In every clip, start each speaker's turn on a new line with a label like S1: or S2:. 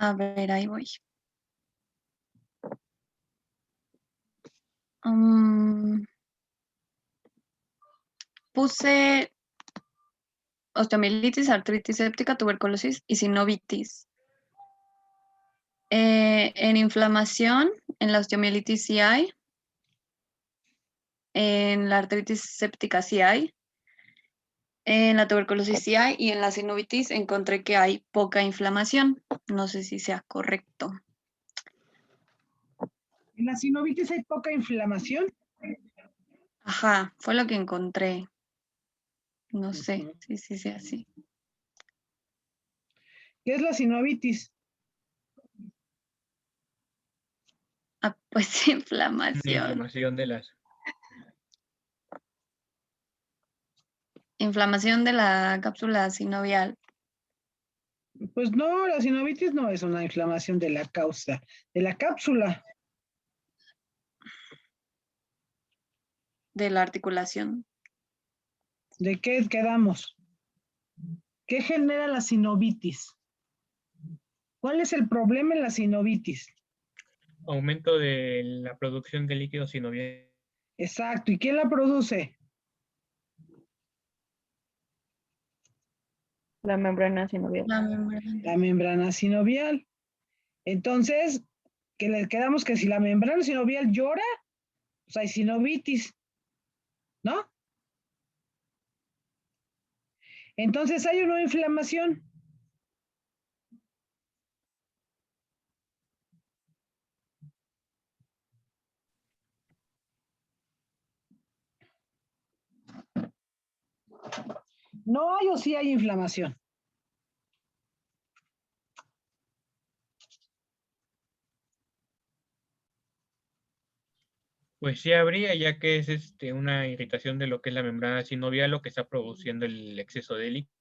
S1: A ver, ahí voy. Puse osteomielitis, artritis séptica, tuberculosis y sinovitis. En inflamación, en la osteomielitis sí hay. En la artritis séptica sí hay. En la tuberculosis sí hay. Y en la sinovitis encontré que hay poca inflamación. No sé si sea correcto.
S2: En la sinovitis hay poca inflamación.
S1: Ajá, fue lo que encontré. No sé si sea así.
S2: ¿Qué es la sinovitis?
S1: Ah, pues
S3: Una
S1: inflamación.
S3: inflamación de las...
S1: Inflamación de la cápsula sinovial.
S2: Pues no, la sinovitis no es una inflamación de la causa, de la cápsula.
S1: De la articulación.
S2: ¿De qué quedamos? ¿Qué genera la sinovitis? ¿Cuál es el problema en la sinovitis?
S3: Aumento de la producción de líquido sinovial.
S2: Exacto. ¿Y quién la produce?
S4: La membrana sinovial.
S2: La membrana sinovial. Entonces, que le quedamos que si la membrana sinovial llora, pues hay sinovitis, ¿no? Entonces hay una inflamación. No hay o sí hay inflamación.
S3: Pues sí habría, ya que es una irritación de lo que es la membrana sinovial, lo que está produciendo el exceso de líquido.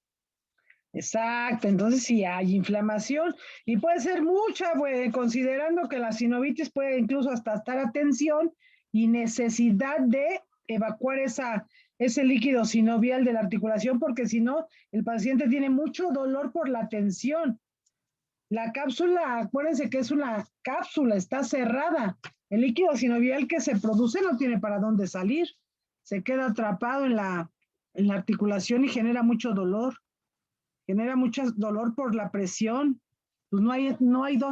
S2: Exacto, entonces sí hay inflamación y puede ser mucha, considerando que la sinovitis puede incluso hasta estar a tensión y necesidad de evacuar ese líquido sinovial de la articulación, porque si no, el paciente tiene mucho dolor por la tensión. La cápsula, acuérdense que es una cápsula, está cerrada. El líquido sinovial que se produce no tiene para dónde salir, se queda atrapado en la articulación y genera mucho dolor. Genera mucho dolor por la presión, pues no hay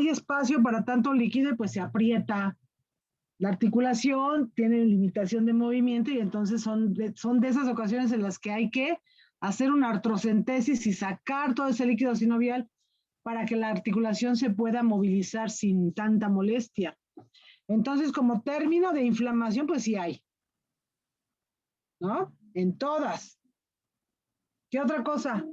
S2: espacio para tanto líquido y pues se aprieta. La articulación tiene limitación de movimiento y entonces son de esas ocasiones en las que hay que hacer una artrocentesis y sacar todo ese líquido sinovial para que la articulación se pueda movilizar sin tanta molestia. Entonces, como término de inflamación, pues sí hay, ¿no? En todas. ¿Qué otra cosa?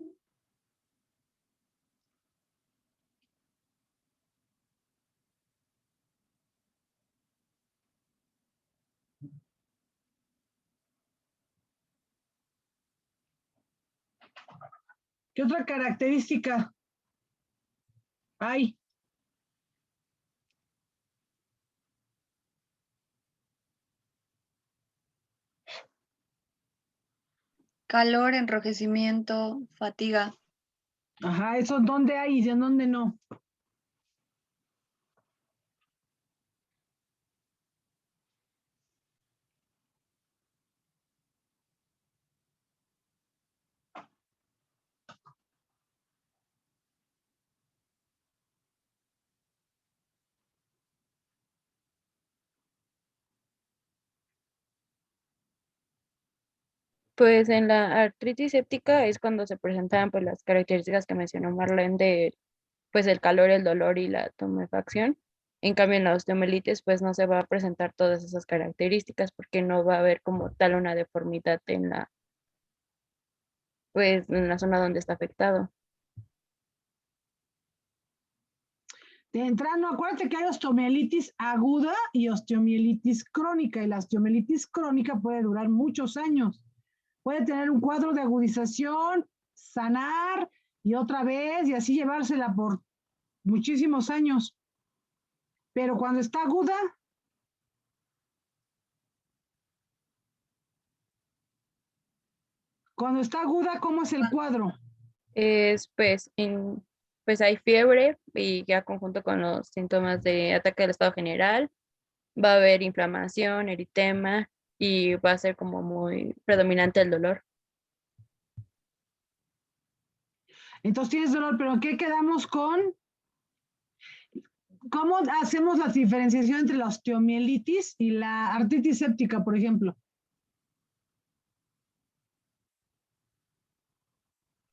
S2: ¿Qué otra característica hay?
S1: Calor, enrojecimiento, fatiga.
S2: Ajá, eso dónde hay y en dónde no.
S4: Pues en la artritis séptica es cuando se presentan pues las características que mencionó Marlene de pues el calor, el dolor y la tumefacción. En cambio en la osteomielitis pues no se va a presentar todas esas características porque no va a haber como tal una deformidad en la pues en la zona donde está afectado.
S2: De entrada, no, acuérdate que hay osteomielitis aguda y osteomielitis crónica, y la osteomielitis crónica puede durar muchos años. Puede tener un cuadro de agudización, sanar y otra vez, y así llevársela por muchísimos años. Pero cuando está aguda, ¿cómo es el cuadro?
S4: Es pues pues hay fiebre y ya conjunto con los síntomas de ataque del estado general, va a haber inflamación, eritema y va a ser como muy predominante el dolor.
S2: Entonces tienes dolor, pero ¿qué quedamos con? ¿Cómo hacemos la diferenciación entre la osteomielitis y la artritis séptica, por ejemplo?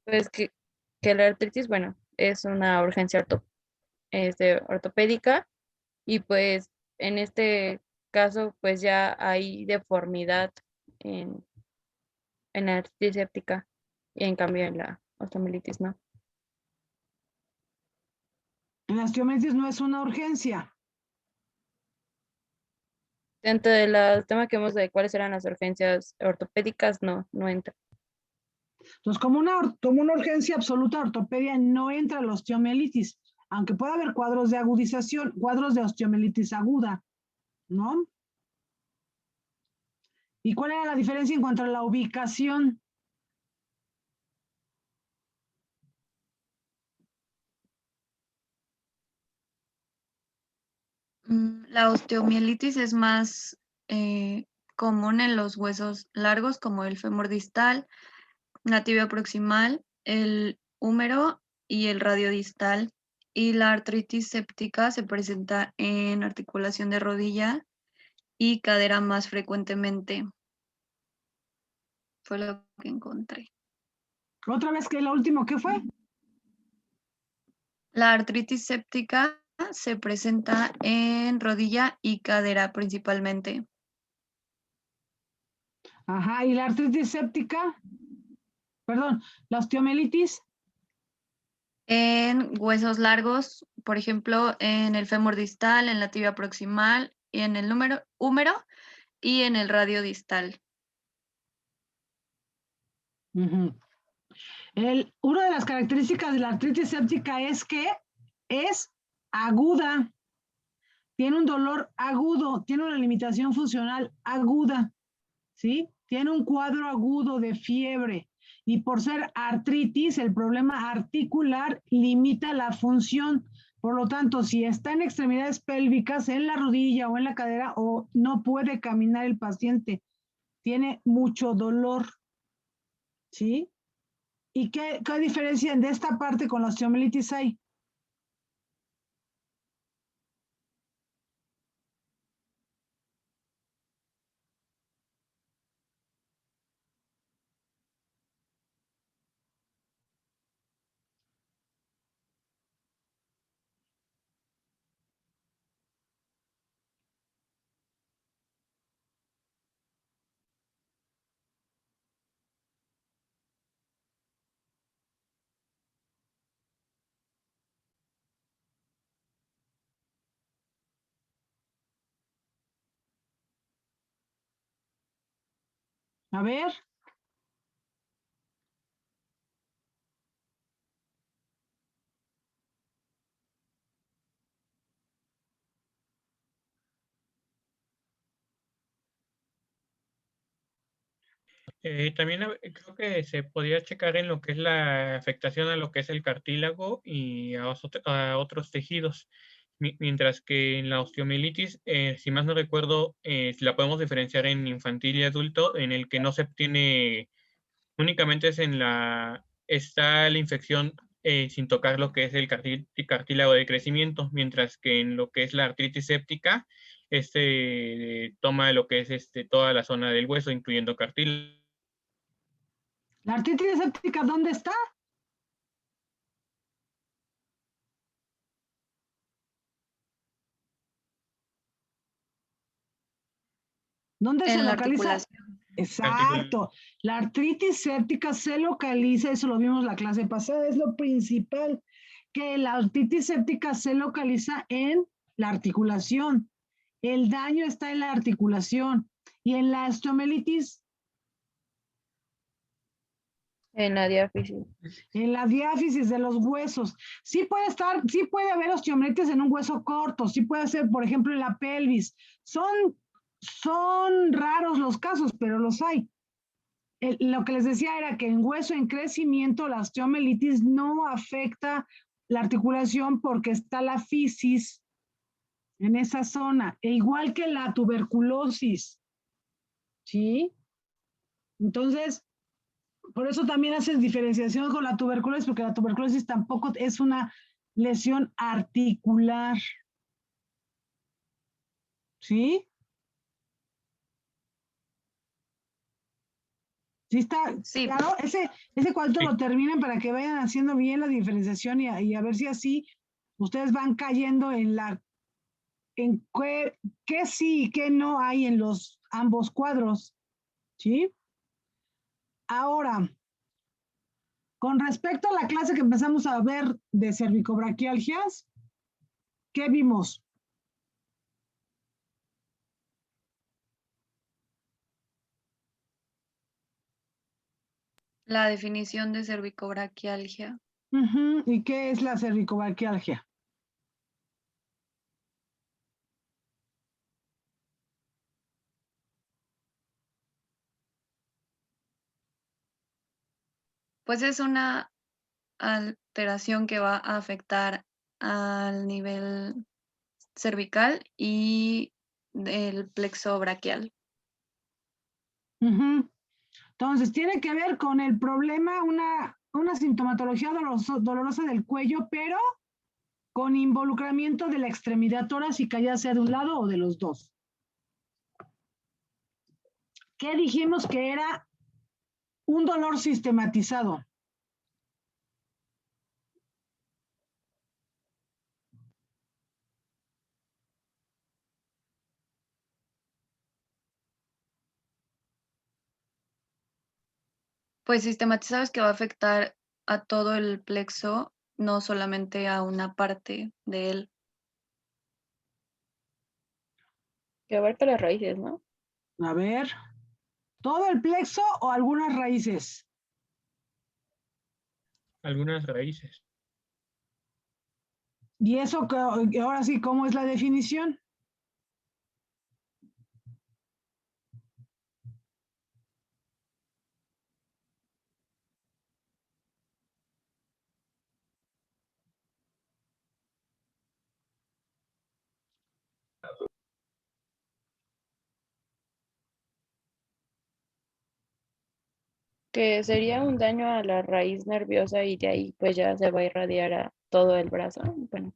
S4: Pues que la artritis, bueno, es una urgencia ortopédica y pues en este caso pues ya hay deformidad en, en la artritis séptica y en cambio en la osteomielitis no.
S2: La osteomielitis no es una urgencia.
S4: Dentro de los temas que vemos de cuáles eran las urgencias ortopédicas, no entra.
S2: Entonces, como una urgencia absoluta de ortopedia no entra la osteomielitis, aunque pueda haber cuadros de agudización, cuadros de osteomielitis aguda, ¿no? ¿Y cuál era la diferencia en cuanto a la ubicación?
S1: La osteomielitis es más común en los huesos largos como el fémur distal, la tibia proximal, el húmero y el radio distal. Y la artritis séptica se presenta en articulación de rodilla y cadera más frecuentemente. Fue lo que encontré.
S2: Otra vez que lo último, ¿qué fue?
S1: La artritis séptica se presenta en rodilla y cadera principalmente.
S2: Ajá, y la artritis séptica, perdón, la osteomielitis.
S1: En huesos largos, por ejemplo, en el fémur distal, en la tibia proximal, y en el húmero y en el radio distal.
S2: Uh-huh. Una de las características de la artritis séptica es que es aguda, tiene un dolor agudo, tiene una limitación funcional aguda, ¿sí? Tiene un cuadro agudo de fiebre y por ser artritis, el problema articular limita la función. Por lo tanto, si está en extremidades pélvicas, en la rodilla o en la cadera, o no puede caminar el paciente, tiene mucho dolor, ¿sí? ¿Y qué diferencia de esta parte con la osteomielitis hay? A ver.
S3: También creo que se podía checar en lo que es la afectación a lo que es el cartílago y a otros tejidos. Mientras que en la osteomielitis, si más no recuerdo, la podemos diferenciar en infantil y adulto, en el que no se obtiene, únicamente está la infección sin tocar lo que es el cartílago de crecimiento, mientras que en lo que es la artritis séptica, toma lo que es toda la zona del hueso, incluyendo cartílago.
S2: ¿La artritis séptica dónde está? ¿Dónde se
S1: En la
S2: localiza?
S1: articulación.
S2: Exacto. La artritis séptica se localiza, eso lo vimos la clase pasada, es lo principal, que la artritis séptica se localiza en la articulación. El daño está en la articulación. Y en la osteomielitis,
S4: En la diáfisis.
S2: en la diáfisis de los huesos. Sí puede haber osteomielitis en un hueso corto, sí puede ser, por ejemplo, en la pelvis. Son raros los casos, pero los hay. Lo que les decía era que en hueso en crecimiento la osteomielitis no afecta la articulación porque está la fisis en esa zona, e igual que la tuberculosis, ¿sí? Entonces, por eso también haces diferenciación con la tuberculosis, porque la tuberculosis tampoco es una lesión articular, ¿sí? ¿Sí está
S1: Sí,
S2: claro? Ese cuadrito
S3: Sí.
S2: lo terminen para que vayan haciendo bien la diferenciación y a ver si así ustedes van cayendo en qué sí y qué no hay en los ambos cuadros, ¿sí? Ahora, con respecto a la clase que empezamos a ver de cervicobraquialgias, ¿qué vimos?
S1: la definición de cervicobraquialgia.
S2: ¿Y qué es la cervicobraquialgia?
S1: Pues es una alteración que va a afectar al nivel cervical y del plexo braquial.
S2: Entonces, tiene que ver con el problema, una sintomatología dolorosa del cuello, pero con involucramiento de la extremidad torácica, ya sea de un lado o de los dos. ¿Qué dijimos que era un dolor sistematizado?
S1: Pues sistematizado es que va a afectar a todo el plexo, no solamente a una parte de él.
S4: Que abarca las raíces, ¿no?
S2: A ver, ¿todo el plexo o algunas raíces?
S3: Algunas raíces.
S2: Y eso, ahora sí, ¿cómo es la definición?
S4: Que sería un daño a la raíz nerviosa y de ahí pues ya se va a irradiar a todo el brazo. Bueno,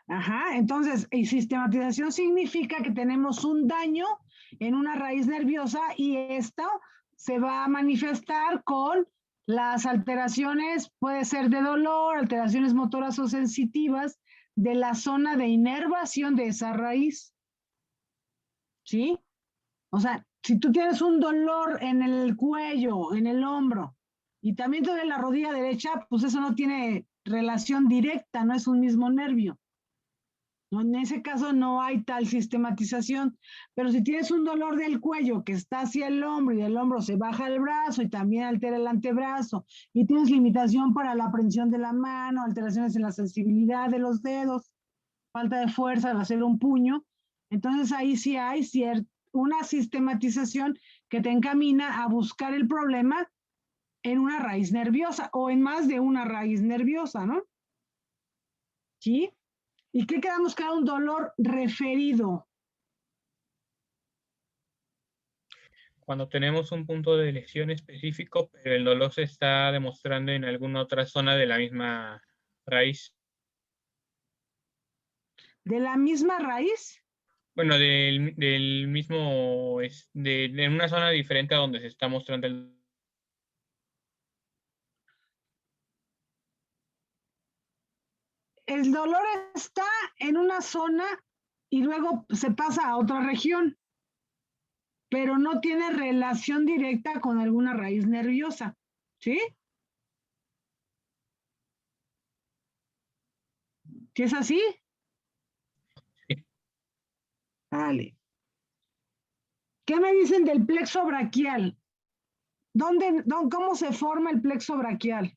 S2: Ajá, entonces, y sistematización significa que tenemos un daño en una raíz nerviosa y esto se va a manifestar con las alteraciones, puede ser de dolor, alteraciones motoras o sensitivas de la zona de inervación de esa raíz, ¿sí? O sea, si tú tienes un dolor en el cuello, en el hombro, y también te duele la rodilla derecha, pues eso no tiene relación directa, no es un mismo nervio. No, en ese caso no hay tal sistematización, pero si tienes un dolor del cuello que está hacia el hombro y del hombro se baja el brazo y también altera el antebrazo y tienes limitación para la prensión de la mano, alteraciones en la sensibilidad de los dedos, falta de fuerza al hacer un puño, entonces ahí sí hay una sistematización que te encamina a buscar el problema en una raíz nerviosa o en más de una raíz nerviosa, ¿no? ¿Sí? ¿Y qué quedamos que era un dolor referido?
S3: Cuando tenemos un punto de lesión específico, pero el dolor se está demostrando en alguna otra zona de la misma raíz.
S2: ¿De la misma raíz?
S3: Bueno, del mismo, de una zona diferente a donde se está mostrando el...
S2: El dolor está en una zona y luego se pasa a otra región, pero no tiene relación directa con alguna raíz nerviosa, ¿sí? ¿Sí es así? Vale. ¿Qué me dicen del plexo braquial? ¿Cómo se forma el plexo braquial?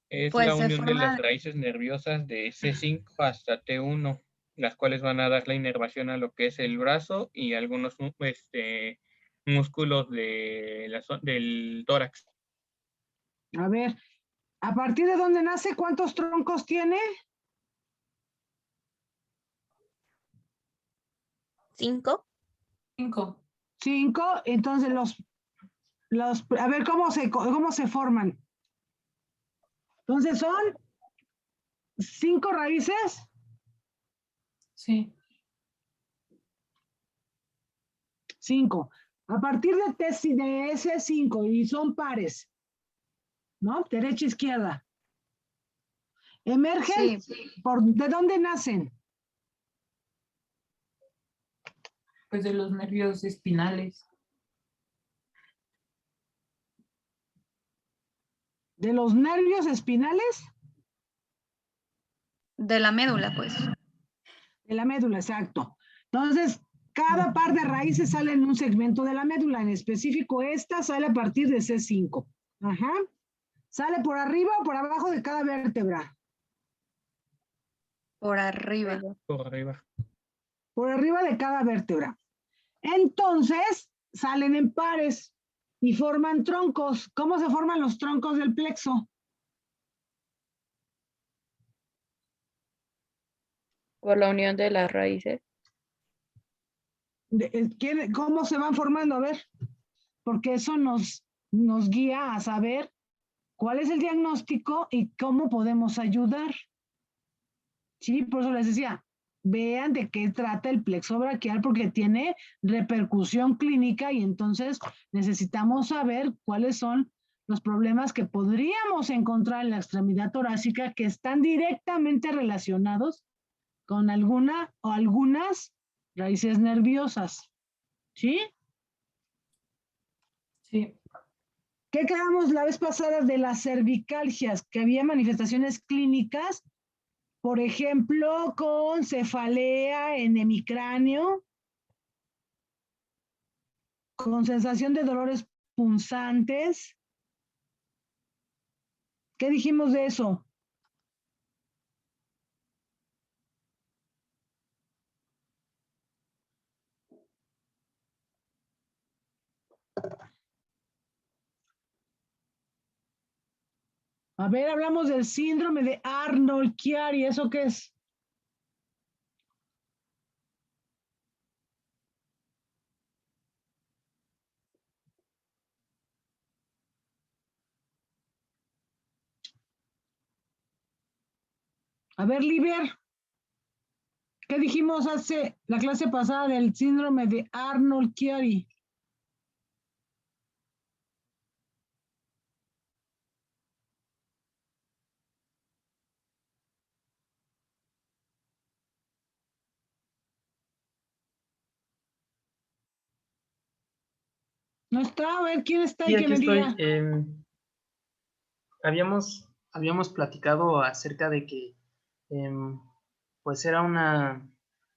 S3: Es
S1: Pues
S3: la
S1: se
S3: unión de las
S1: forma,
S3: raíces nerviosas de C5 hasta T1, las cuales van a dar la inervación a lo que es el brazo y algunos músculos del tórax.
S2: A ver, ¿a partir de dónde nace? ¿Cuántos troncos tiene?
S5: 5.
S6: 5.
S2: 5. Entonces a ver cómo se forman. Entonces son 5 raíces.
S6: Sí.
S2: 5. A partir de ese 5 y son pares, ¿no? Derecha, izquierda. Emergen,
S1: sí,
S2: ¿de dónde nacen?
S6: Pues de los nervios espinales.
S2: ¿De los nervios espinales?
S1: de la médula, pues.
S2: De la médula, exacto. Entonces, cada par de raíces sale en un segmento de la médula. En específico, esta sale a partir de C5. Ajá. ¿Sale por arriba o por abajo de cada vértebra?
S1: Por arriba.
S3: Por arriba.
S2: Por arriba de cada vértebra. Entonces, salen en pares y forman troncos. ¿Cómo se forman los troncos del plexo?
S4: Por la unión de las raíces.
S2: ¿Cómo se van formando? A ver, porque eso nos guía a saber cuál es el diagnóstico y cómo podemos ayudar. Sí, por eso les decía, vean de qué trata el plexo braquial porque tiene repercusión clínica y entonces necesitamos saber cuáles son los problemas que podríamos encontrar en la extremidad torácica que están directamente relacionados con alguna o algunas raíces nerviosas. ¿Sí?
S6: Sí.
S2: ¿Qué quedamos la vez pasada de las cervicalgias? Que había manifestaciones clínicas, por ejemplo, con cefalea en hemicráneo, con sensación de dolores punzantes. ¿Qué dijimos de eso? A ver, hablamos del síndrome de Arnold-Chiari. ¿Eso qué es? A ver, Liber, ¿qué dijimos hace la clase pasada del síndrome de Arnold-Chiari? No está, a ver, ¿quién está
S7: Sí,
S2: y que
S7: aquí
S2: me
S7: estoy.
S2: diga?
S7: Habíamos platicado acerca de que pues era una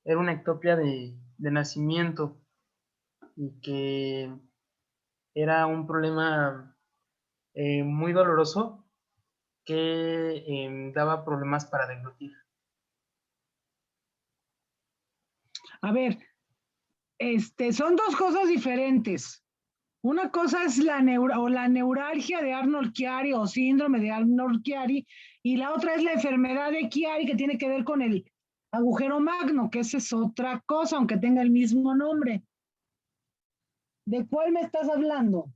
S7: ectopia de nacimiento y que era un problema muy doloroso que daba problemas para deglutir.
S2: A ver, son dos cosas diferentes. Una cosa es la neuralgia de Arnold-Chiari o síndrome de Arnold-Chiari y la otra es la enfermedad de Chiari que tiene que ver con el agujero magno, que esa es otra cosa, aunque tenga el mismo nombre. ¿De cuál me estás hablando?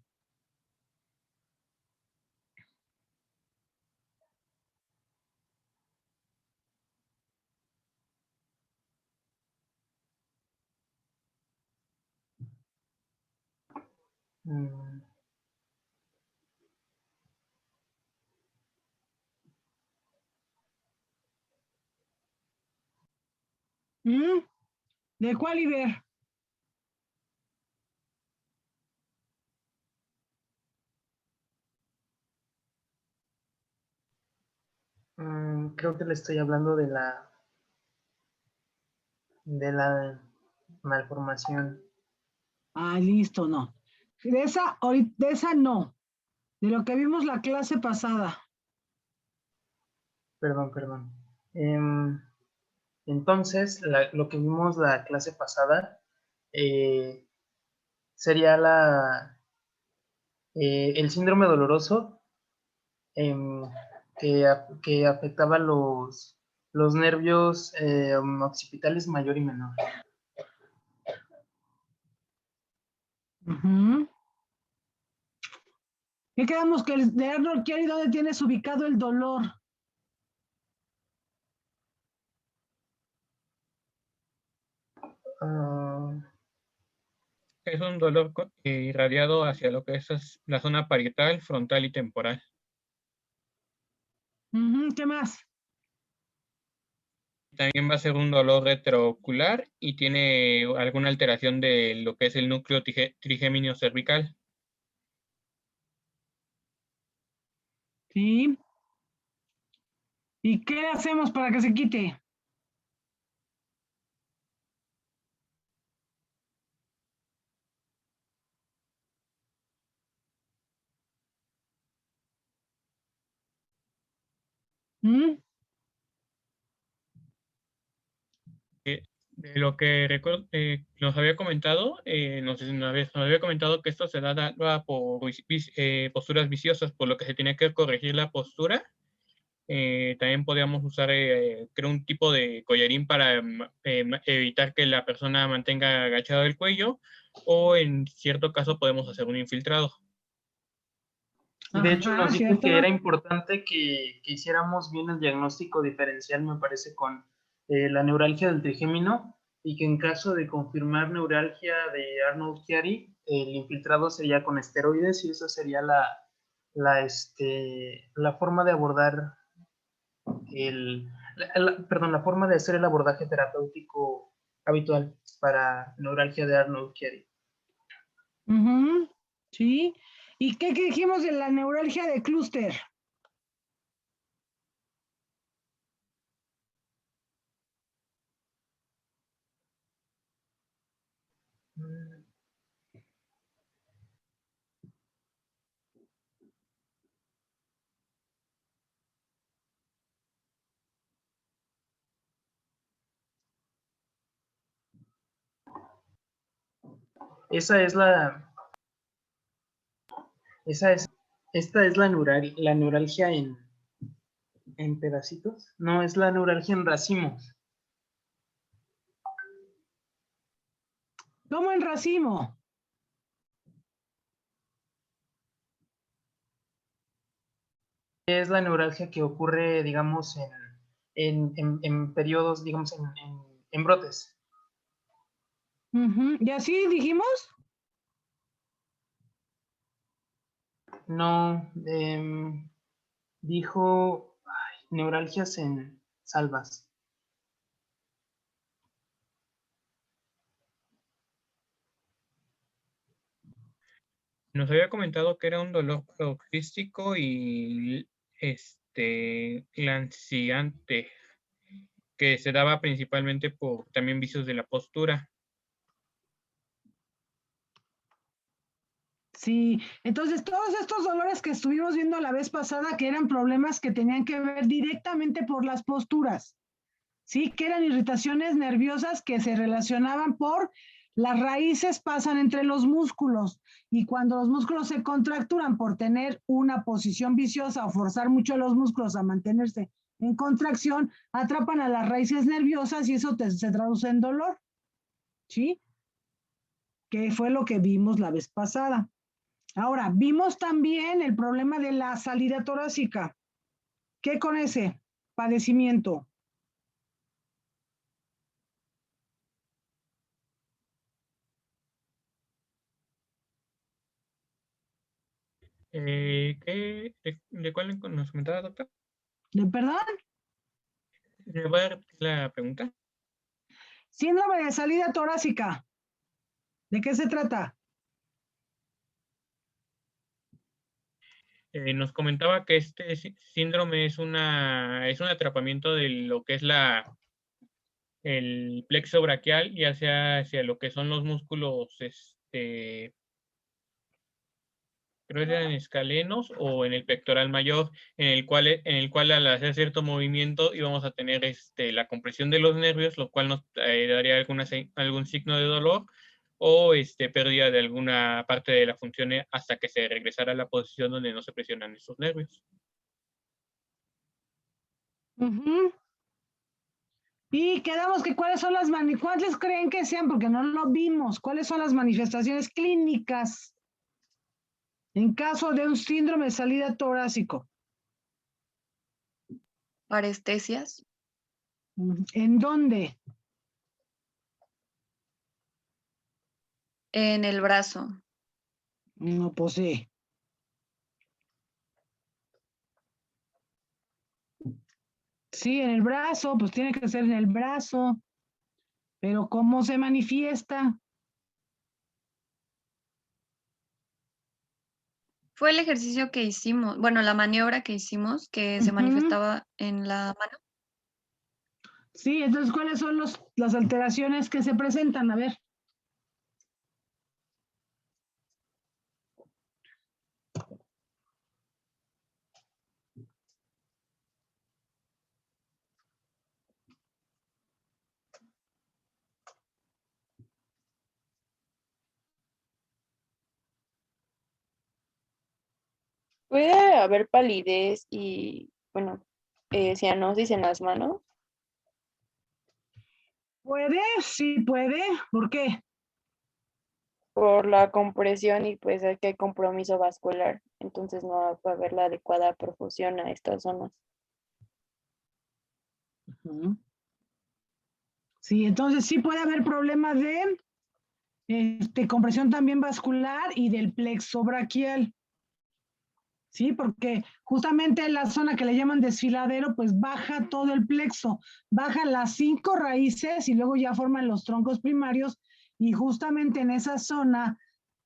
S2: ¿De cuál, Iber?
S7: Creo que le estoy hablando de la malformación.
S2: Ah, listo, no. De esa no. De lo que vimos la clase pasada.
S7: Perdón. Entonces, lo que vimos la clase pasada sería el síndrome doloroso que afectaba los nervios occipitales mayor y menor.
S2: Ujú. ¿Qué quedamos que de Arnold Chiari dónde tienes ubicado el dolor?
S7: Ah,
S3: Es un dolor irradiado hacia lo que es la zona parietal, frontal y temporal.
S2: Ujú, ¿qué más?
S3: También va a ser un dolor retroocular y tiene alguna alteración de lo que es el núcleo trigémino cervical.
S2: Sí. ¿Y qué hacemos para que se quite? ¿Mm?
S3: De lo que recuerdo, nos había comentado, nos había comentado que esto se daba por posturas viciosas, por lo que se tenía que corregir la postura. También podíamos usar, creo, un tipo de collarín para evitar que la persona mantenga agachado el cuello, o en cierto caso podemos hacer un infiltrado.
S7: Y de hecho
S2: Ajá,
S7: nos dijo
S2: cierto.
S7: que era importante que hiciéramos bien el diagnóstico diferencial, me parece, con la neuralgia del trigémino, y que en caso de confirmar neuralgia de Arnold-Chiari, el infiltrado sería con esteroides, y esa sería la forma de abordar la forma de hacer el abordaje terapéutico habitual para neuralgia de Arnold-Chiari.
S2: Ujú, sí. ¿Y qué dijimos de la neuralgia de clúster?
S7: Esta es la neuralgia en pedacitos. No, es la neuralgia en racimos.
S2: ¿Cómo en racimo?
S7: Es la neuralgia que ocurre, digamos, en periodos, digamos, en brotes.
S2: Ujú, ¿y así dijimos?
S7: No, dijo neuralgias en salvas.
S3: Nos había comentado que era un dolor paroxístico y lanciante, que se daba principalmente por también vicios de la postura.
S2: Sí, entonces todos estos dolores que estuvimos viendo la vez pasada, que eran problemas que tenían que ver directamente por las posturas, sí, que eran irritaciones nerviosas que se relacionaban por las raíces pasan entre los músculos y cuando los músculos se contracturan por tener una posición viciosa o forzar mucho los músculos a mantenerse en contracción, atrapan a las raíces nerviosas y eso se traduce en dolor, ¿sí? Que fue lo que vimos la vez pasada. Ahora, vimos también el problema de la salida torácica. ¿Qué con ese padecimiento?
S3: ¿De cuál nos comentaba, doctor?
S2: ¿De perdón?
S3: ¿Me voy a repetir la pregunta?
S2: Síndrome de salida torácica. ¿De qué se trata?
S3: Nos comentaba que este síndrome es un atrapamiento de lo que es el plexo braquial, ya sea hacia lo que son los músculos, creo creo que era en escalenos o en el pectoral mayor, en el cual al hacer cierto movimiento íbamos a tener la compresión de los nervios, lo cual nos daría algún signo de dolor o pérdida de alguna parte de la función hasta que se regresara a la posición donde no se presionan esos nervios.
S2: Ujú. Y quedamos que cuáles son cuáles creen que sean, porque no lo vimos, cuáles son las manifestaciones clínicas en caso de un síndrome de salida torácico.
S1: Parestesias,
S2: ¿En dónde?
S1: en el brazo,
S2: No, pues sí. Sí, en el brazo, pues tiene que ser en el brazo. Pero ¿cómo se manifiesta?
S1: fue el ejercicio que hicimos, bueno, la maniobra que hicimos que se
S2: Ujú.
S1: manifestaba en la mano.
S2: Sí, entonces, ¿cuáles son las alteraciones que se presentan? A ver.
S4: Puede haber palidez y, bueno, cianosis en las manos.
S2: ¿Puede? Sí, puede. ¿Por qué?
S4: Por la compresión y pues es que hay compromiso vascular, entonces no va a haber la adecuada perfusión a estas zonas.
S2: Ujú. Sí, entonces sí puede haber problemas de compresión también vascular y del plexo braquial. Sí, porque justamente en la zona que le llaman desfiladero, pues baja todo el plexo, baja las 5 raíces y luego ya forman los troncos primarios y justamente en esa zona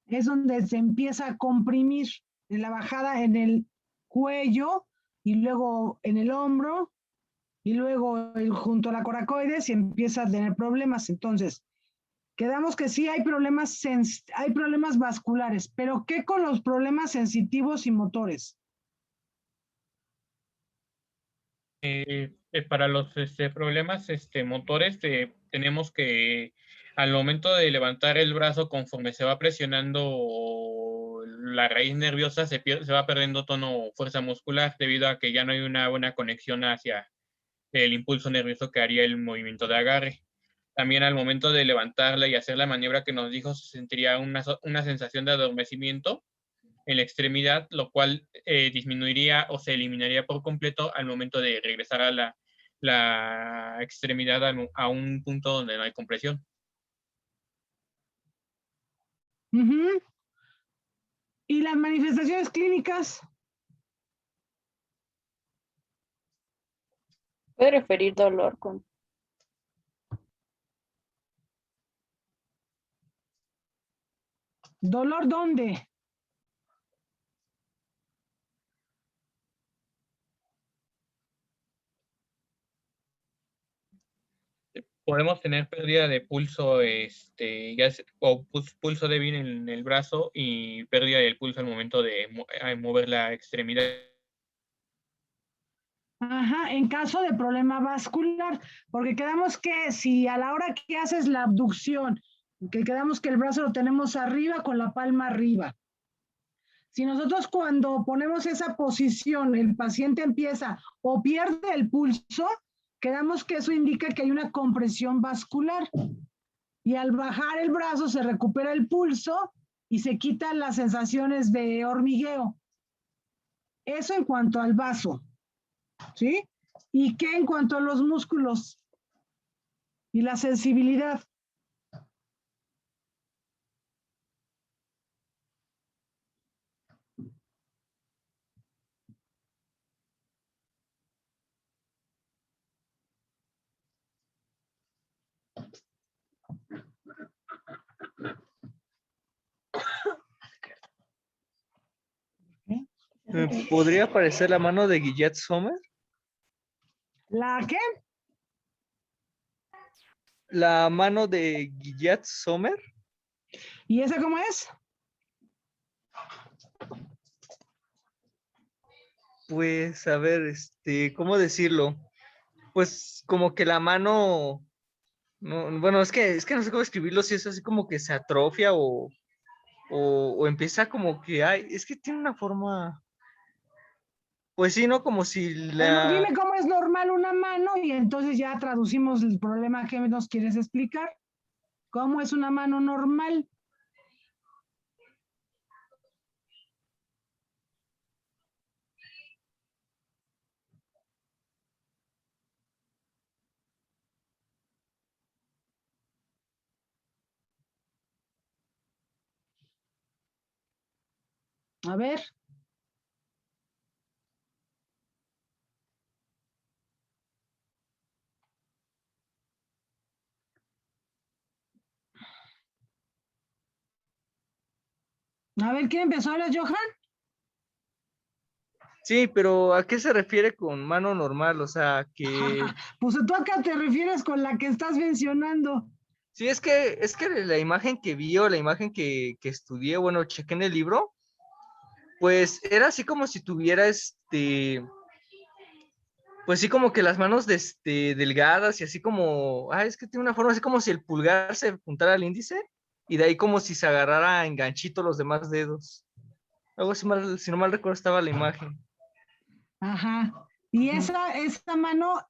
S2: es donde se empieza a comprimir en la bajada en el cuello y luego en el hombro y luego junto a la coracoides y empieza a tener problemas. Entonces, quedamos que sí hay problemas vasculares, pero ¿qué con los problemas sensitivos y motores?
S3: Para los problemas motores, tenemos que al momento de levantar el brazo, conforme se va presionando la raíz nerviosa, se va perdiendo tono fuerza muscular debido a que ya no hay una buena conexión hacia el impulso nervioso que haría el movimiento de agarre. También al momento de levantarla y hacer la maniobra que nos dijo, se sentiría una sensación de adormecimiento en la extremidad, lo cual disminuiría o se eliminaría por completo al momento de regresar a la extremidad a un punto donde no hay compresión.
S2: Uh-huh. ¿Y las manifestaciones clínicas?
S4: Puede referir dolor con
S2: ¿Dolor dónde?
S3: Podemos tener pérdida de pulso o pulso débil en el brazo y pérdida del pulso al momento de mover la extremidad.
S2: Ajá, en caso de problema vascular, porque quedamos que si a la hora que haces la abducción, que quedamos que el brazo lo tenemos arriba con la palma arriba. Si nosotros cuando ponemos esa posición, el paciente empieza o pierde el pulso, quedamos que eso indica que hay una compresión vascular. Y al bajar el brazo se recupera el pulso y se quitan las sensaciones de hormigueo. Eso en cuanto al vaso, ¿sí? ¿Y qué en cuanto a los músculos y la sensibilidad?
S5: ¿Podría aparecer la mano de Guillet Sommer?
S2: ¿La qué?
S5: La mano de Guillet Sommer.
S2: ¿Y esa cómo es?
S5: Pues, a ver, ¿cómo decirlo? Pues como que la mano, no, bueno, es que no sé cómo escribirlo, si es así como que se atrofia o empieza como que, ay, es que tiene una forma, pues sí, ¿no? Como si
S2: Bueno, dime
S5: la,
S2: cómo es normal una mano y entonces ya traducimos el problema que nos quieres explicar. ¿Cómo es una mano normal? A ver. A ver, ¿quién empezó ahora, Johan?
S5: sí, pero ¿a qué se refiere con mano normal? O sea, que,
S2: Pues tú acá te refieres con la que estás mencionando.
S5: sí, es que la imagen que vi o la imagen que estudié, bueno, chequé en el libro, pues era así como si tuviera pues sí, como que las manos delgadas y así como, es que tiene una forma así como si el pulgar se juntara al índice y de ahí como si se agarrara en ganchito los demás dedos. Algo así mal, si no mal recuerdo estaba la imagen.
S2: Ajá. Y
S5: Ujú.
S2: esa mano,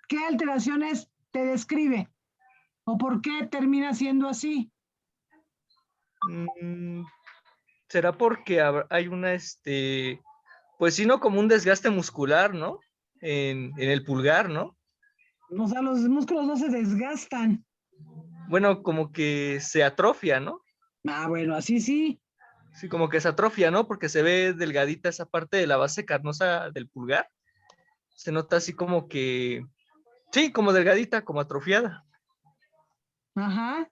S2: ¿qué alteraciones te describe? ¿O por qué termina siendo así?
S5: Mm, ¿Será porque hay una, pues sí, no como un desgaste muscular, ¿no? En el pulgar, ¿no?
S2: O sea, los músculos no se desgastan.
S5: Bueno, como que se atrofia, ¿no?
S2: Ah, bueno, así sí.
S5: Sí, como que se atrofia, ¿no? Porque se ve delgadita esa parte de la base carnosa del pulgar. Se nota así como que, sí, como delgadita, como atrofiada.
S2: Ajá.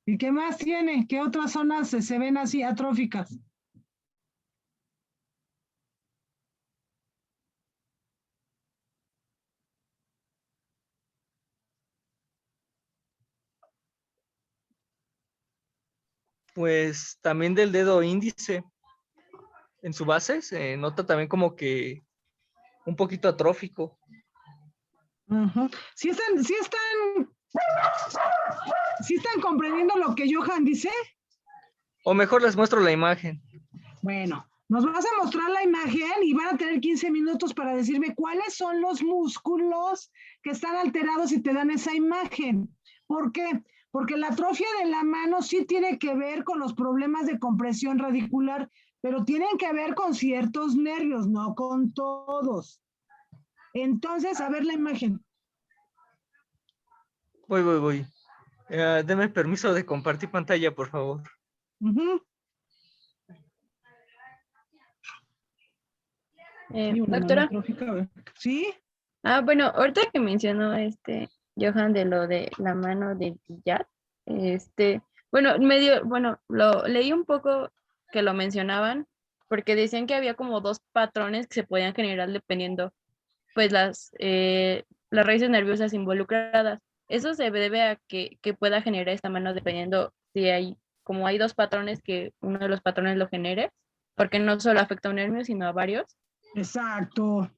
S2: ¿Y qué más tiene? ¿Qué otras zonas se ven así atróficas?
S5: Pues también del dedo índice, en su base, se nota también como que un poquito atrófico.
S2: Ujú. ¿Sí están comprendiendo lo que Johan dice?
S5: O mejor les muestro la imagen.
S2: Bueno, nos vas a mostrar la imagen y van a tener 15 minutos para decirme cuáles son los músculos que están alterados y te dan esa imagen. ¿Por qué? Porque la atrofia de la mano sí tiene que ver con los problemas de compresión radicular, pero tienen que ver con ciertos nervios, no con todos. Entonces, a ver la imagen.
S5: Voy. Deme permiso de compartir pantalla, por favor.
S2: Ujú. Y una mano
S4: Doctora,
S2: atrófica, a ver. ¿Sí?
S4: bueno, ahorita que mencionó Johan de lo de la mano de Guillat, bueno, lo leí un poco que lo mencionaban, porque decían que había como dos patrones que se podían generar dependiendo, pues, las raíces nerviosas involucradas. Eso se debe a que pueda generar esta mano dependiendo si como hay dos patrones, que uno de los patrones lo genere, porque no solo afecta a un nervio, sino a varios.
S2: Exacto.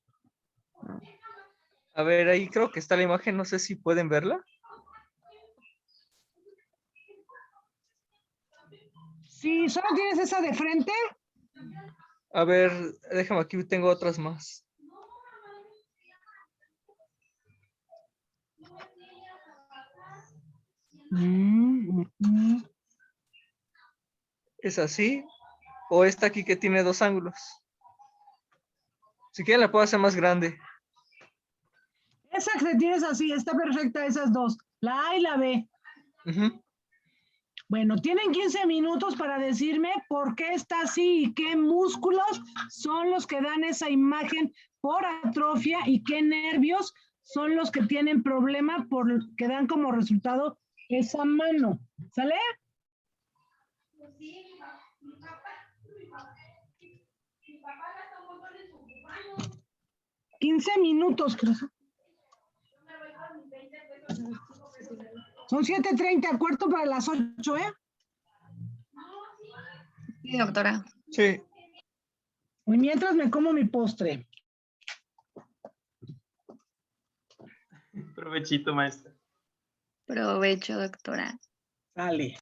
S5: A ver, ahí creo que está la imagen, no sé si pueden verla.
S2: Sí, ¿solo tienes esa de frente?
S5: A ver, déjame aquí, tengo otras más. ¿Es así? ¿O esta aquí que tiene dos ángulos? Si quieren la puedo hacer más grande.
S2: Esa que tienes así, está perfecta, esas dos, la A y la B.
S5: Ujú.
S2: Bueno, tienen 15 minutos para decirme por qué está así y qué músculos son los que dan esa imagen por atrofia y qué nervios son los que tienen problema que dan como resultado esa mano. ¿Sale? 15 minutos, creo. Son 7:30, cuarto para las 8, ¿eh?
S1: Sí, doctora.
S5: Sí.
S2: Y mientras me como mi postre.
S7: Provechito, maestra.
S1: Provecho, doctora.
S2: Sale.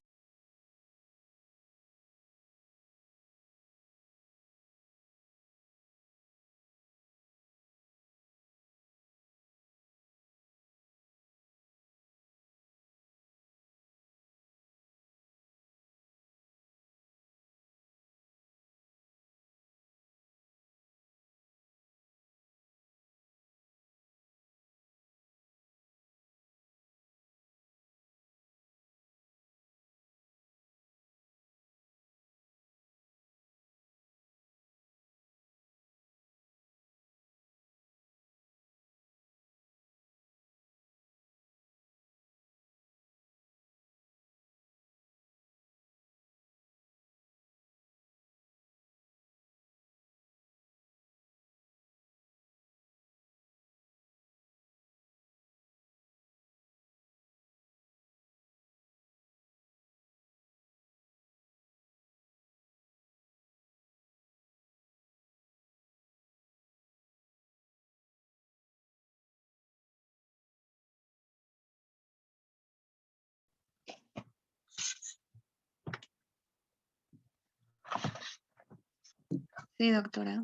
S1: Sí, doctora.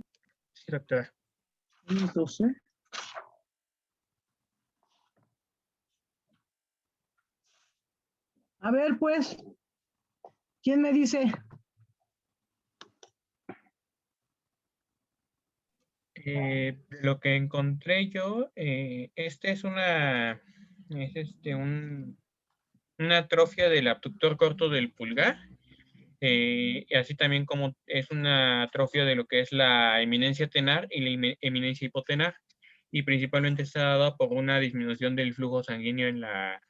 S3: Sí, doctora.
S2: 12. A ver, pues, ¿quién me dice?
S3: Lo que encontré yo, este es una atrofia del abductor corto del pulgar, y así también como es una atrofia de lo que es la eminencia tenar y la eminencia hipotenar, y principalmente está dada por una disminución del flujo sanguíneo en la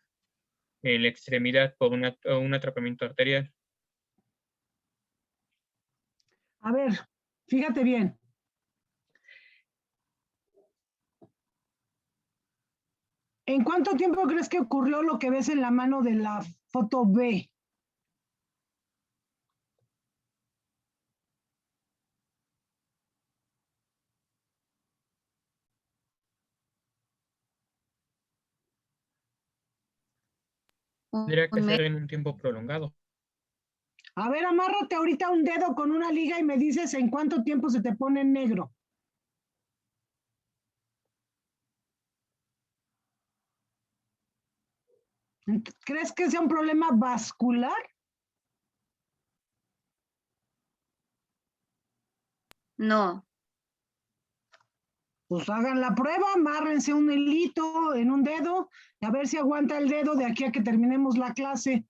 S3: extremidad por un atrapamiento arterial.
S2: A ver, fíjate bien. ¿En cuánto tiempo crees que ocurrió lo que ves en la mano de la foto B?
S3: Tendría que
S1: Un
S3: ser
S1: mes.
S3: en un tiempo prolongado.
S2: A ver, amárrate ahorita un dedo con una liga y me dices en cuánto tiempo se te pone en negro. ¿Crees que sea un problema vascular?
S1: No.
S2: Pues hagan la prueba, amárrense un hilito en un dedo, a ver si aguanta el dedo de aquí a que terminemos la clase.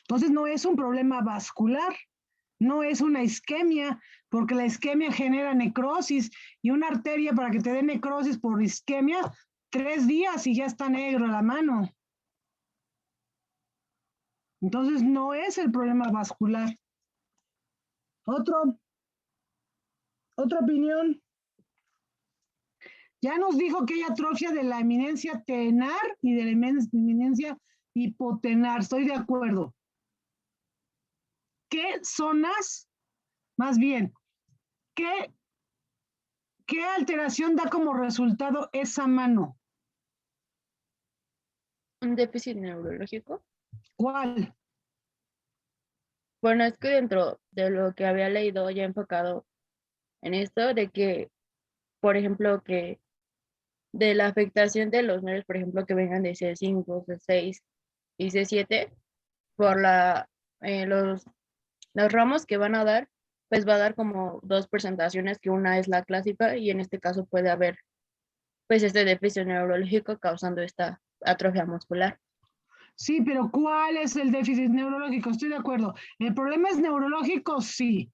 S2: Entonces no es un problema vascular, no es una isquemia, porque la isquemia genera necrosis y una arteria para que te dé necrosis por isquemia, 3 días y ya está negro la mano. Entonces no es el problema vascular. Otra opinión. Ya nos dijo que hay atrofia de la eminencia tenar y de la eminencia hipotenar. Estoy de acuerdo. ¿Qué zonas, más bien, qué alteración da como resultado esa mano?
S4: Un déficit neurológico.
S2: ¿Cuál?
S4: Bueno, es que dentro de lo que había leído ya enfocado en esto, de que, por ejemplo, que de la afectación de los nervios, por ejemplo, que vengan de C5, C6 y C7, por los ramos que van a dar, pues va a dar como 2 presentaciones, que una es la clásica y en este caso puede haber pues este déficit neurológico causando esta atrofia muscular.
S2: Sí, pero ¿cuál es el déficit neurológico? Estoy de acuerdo. ¿El problema es neurológico? Sí.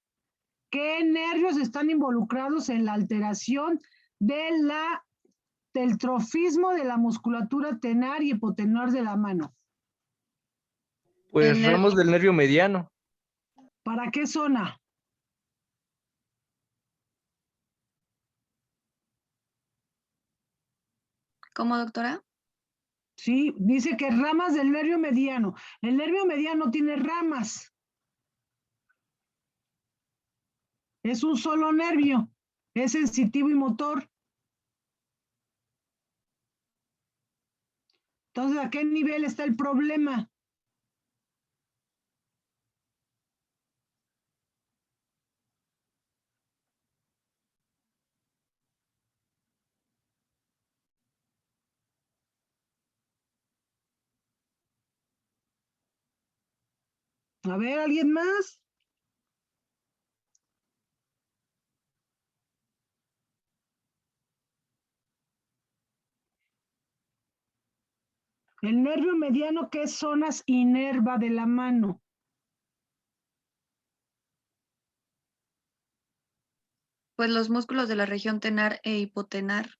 S2: ¿Qué nervios están involucrados en la alteración del trofismo de la musculatura tenar y hipotenar de la mano?
S5: Pues ramos del nervio mediano.
S2: ¿Para qué zona?
S1: ¿Cómo, doctora?
S2: Sí, dice que ramas del nervio mediano. El nervio mediano tiene ramas. Es un solo nervio. Es sensitivo y motor. Entonces, ¿a qué nivel está el problema? A ver, ¿alguien más? El nervio mediano, ¿qué zonas inerva de la mano?
S1: Pues los músculos de la región tenar e hipotenar.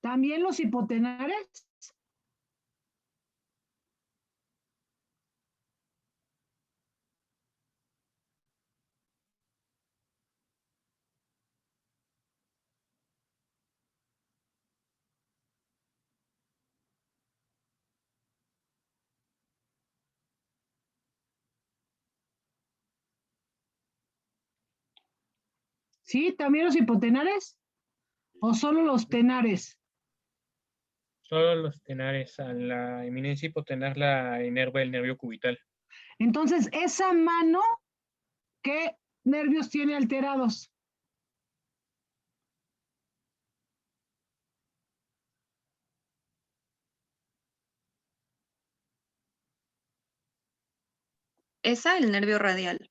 S2: También los hipotenares. ¿Sí? ¿También los hipotenares? ¿O solo los tenares?
S3: Solo los tenares, a la eminencia hipotenar la inerva el nervio cubital.
S2: Entonces, esa mano, ¿qué nervios tiene alterados?
S1: Esa, el nervio radial.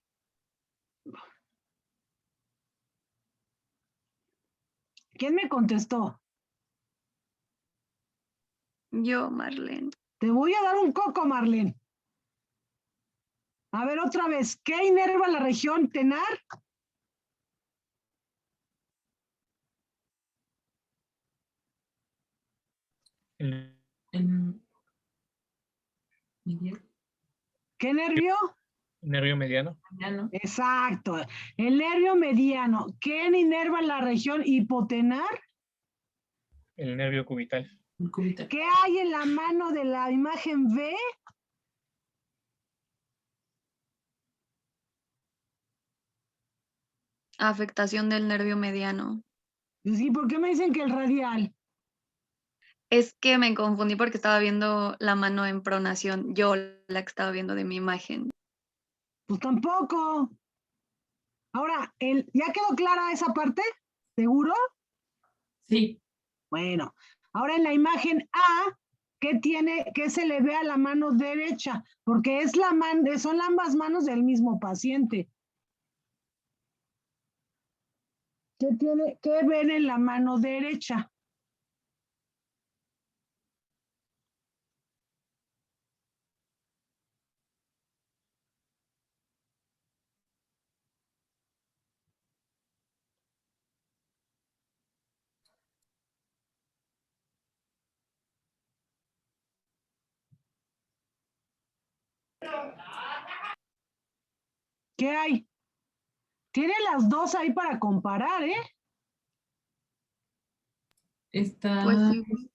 S2: ¿Quién me contestó?
S1: Yo, Marlene.
S2: Te voy a dar un coco, Marlene. A ver, otra vez, ¿qué inerva la región tenar?
S3: El
S6: El mediano.
S2: ¿Qué nervio?
S3: nervio mediano.
S6: Mediano.
S2: Exacto, el nervio mediano. ¿Qué inerva la región hipotenar?
S3: El nervio cubital.
S6: El cubital.
S2: ¿Qué hay en la mano de la imagen B?
S1: Afectación del nervio mediano.
S2: Sí, ¿por qué me dicen que el radial?
S1: Es que me confundí porque estaba viendo la mano en pronación. Yo la que estaba viendo de mi imagen.
S2: Pues tampoco. Ahora, ¿ya quedó clara esa parte? ¿Seguro?
S6: Sí.
S2: Bueno, ahora en la imagen A, ¿qué se le ve a la mano derecha? Porque son ambas manos del mismo paciente. ¿Qué ven en la mano derecha? ¿Qué hay? Tiene las dos ahí para comparar, ¿eh?
S6: Está
S1: Pues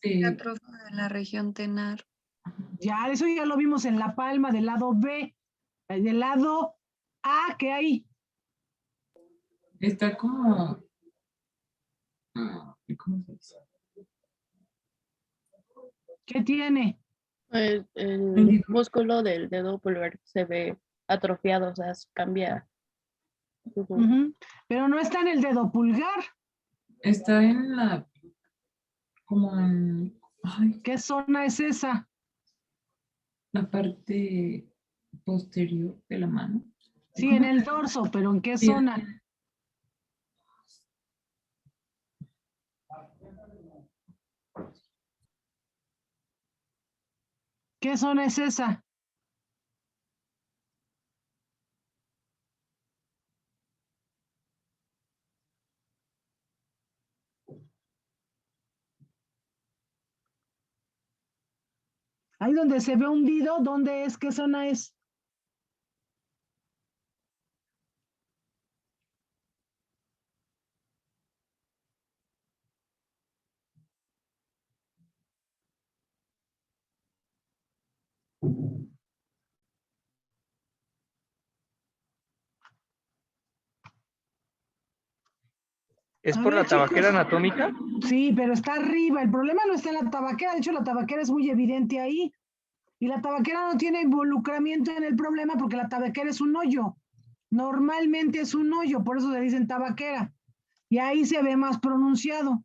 S1: sí, atrofia de la región tenar.
S2: Ya, eso ya lo vimos en la palma del lado B. Del lado A, ¿qué hay?
S6: está como. ¿Cómo se dice?
S2: ¿Qué tiene?
S4: El músculo del dedo pulgar se ve atrofiado, o sea, cambia.
S2: Ujú. Pero no está en el dedo pulgar.
S6: Está en la. Como en. Ay,
S2: ¿Qué zona es esa?
S6: la parte posterior de la mano.
S2: Sí, en
S6: ¿Cómo?
S2: el dorso, pero ¿en qué
S6: Sí,
S2: zona? ¿Qué zona es esa? Ahí donde se ve hundido, ¿dónde es? ¿Qué zona es?
S5: ¿Es
S2: A
S5: por
S2: ver,
S5: la tabaquera
S2: chicos.
S5: anatómica?
S2: Sí, pero está arriba. El problema no está en la tabaquera. De hecho, la tabaquera es muy evidente ahí. Y la tabaquera no tiene involucramiento en el problema porque la tabaquera es un hoyo. Normalmente es un hoyo, por eso le dicen tabaquera. Y ahí se ve más pronunciado.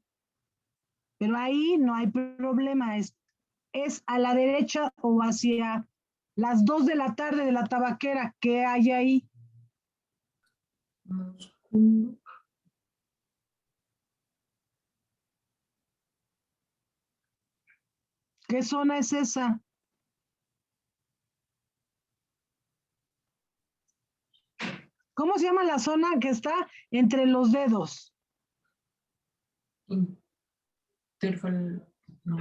S2: Pero ahí no hay problema. Es a la derecha o hacia las 2 de la tarde de la tabaquera. ¿Qué hay ahí?
S6: Músculo.
S2: ¿Qué zona es esa? ¿Cómo se llama la zona que está entre los dedos?
S6: Interfal. No.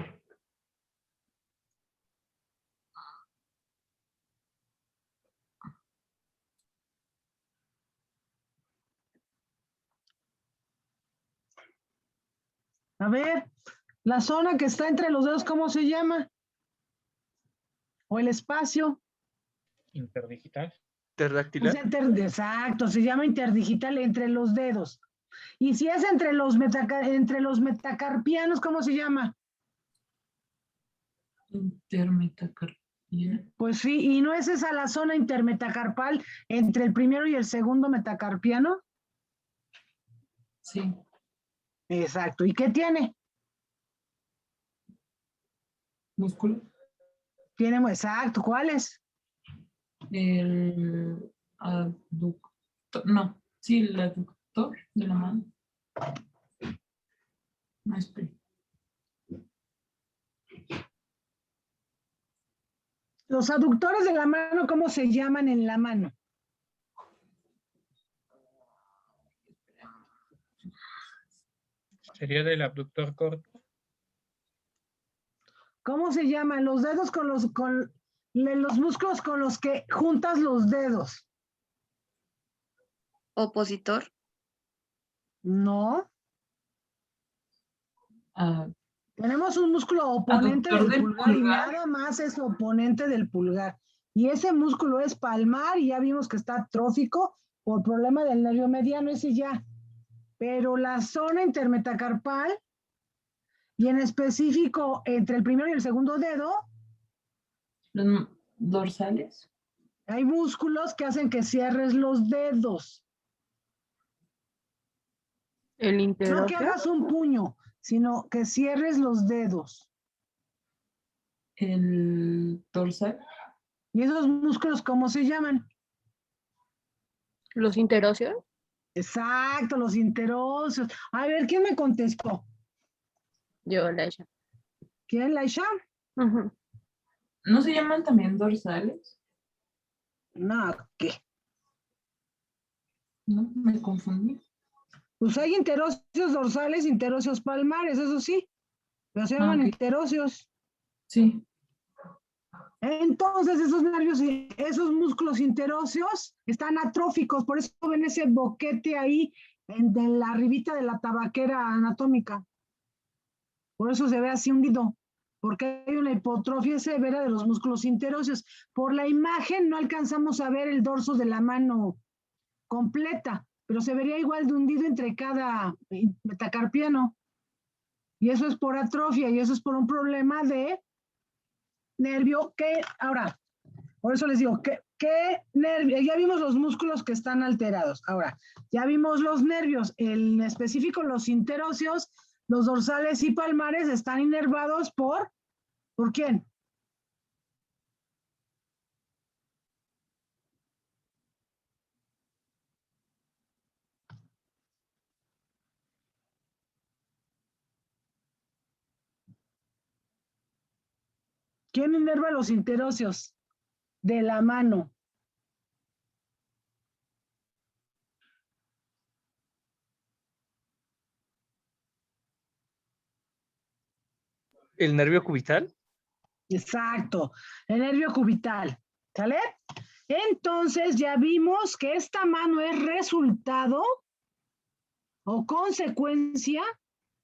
S2: A ver, la zona que está entre los dedos, ¿cómo se llama? ¿O el espacio?
S3: Interdigital.
S5: ¿Interdactilar?
S2: Exacto, se llama interdigital entre los dedos. Y si es entre los metacarpianos, ¿cómo se llama?
S6: Intermetacarpia.
S2: Pues sí, y no es esa la zona intermetacarpal entre el primero y el segundo metacarpiano.
S6: Sí.
S2: Exacto. ¿Y qué tiene?
S6: Músculo.
S2: Tiene, exacto. ¿Cuáles?
S6: El aductor. No. Sí, el aductor de la mano. No, espera.
S2: Los aductores de la mano, ¿cómo se llaman en la mano?
S3: Sería del abductor corto.
S2: ¿Cómo se llaman los dedos con los músculos con los que juntas los dedos?
S1: Opositor.
S2: No.
S6: Ah,
S2: Tenemos un músculo oponente
S6: Aductor
S2: del
S6: del
S2: pulgar y
S6: pulgar.
S2: nada más es oponente del pulgar. Y ese músculo es palmar y ya vimos que está atrófico por problema del nervio mediano, ese ya. Pero la zona intermetacarpal y en específico entre el primero y el segundo dedo,
S6: los dorsales.
S2: hay músculos que hacen que cierres los dedos.
S4: El
S2: No que
S4: interóseo.
S2: hagas un puño, sino que cierres los dedos.
S6: El dorsal.
S2: ¿Y esos músculos cómo se llaman?
S4: Los interóseos.
S2: Exacto, los interóseos. A ver, ¿quién me contestó?
S4: Yo, Laisha.
S2: ¿Quién, Laisha?
S4: Ujú.
S6: ¿No se llaman también dorsales?
S2: No, ¿qué?
S6: No, me confundí.
S2: Pues hay interóseos dorsales, interóseos palmares, eso sí, pero se llaman
S6: ok.
S2: interóseos.
S6: Sí.
S2: Entonces, esos nervios y esos músculos interóseos están atróficos, por eso ven ese boquete ahí de la ribita de la tabaquera anatómica. Por eso se ve así hundido, porque hay una hipotrofia severa de los músculos interóseos. Por la imagen no alcanzamos a ver el dorso de la mano completa, pero se vería igual de hundido entre cada metacarpiano. Y eso es por atrofia, y eso es por un problema de nervio que, ahora, por eso les digo, ¿qué nervio? Ya vimos los músculos que están alterados. Ahora, ya vimos los nervios, en específico los interóseos, los dorsales y palmares están inervados ¿por quién? ¿Quién inerva los interóseos? De la mano.
S5: ¿El nervio cubital?
S2: Exacto, el nervio cubital, ¿sale? Entonces ya vimos que esta mano es resultado o consecuencia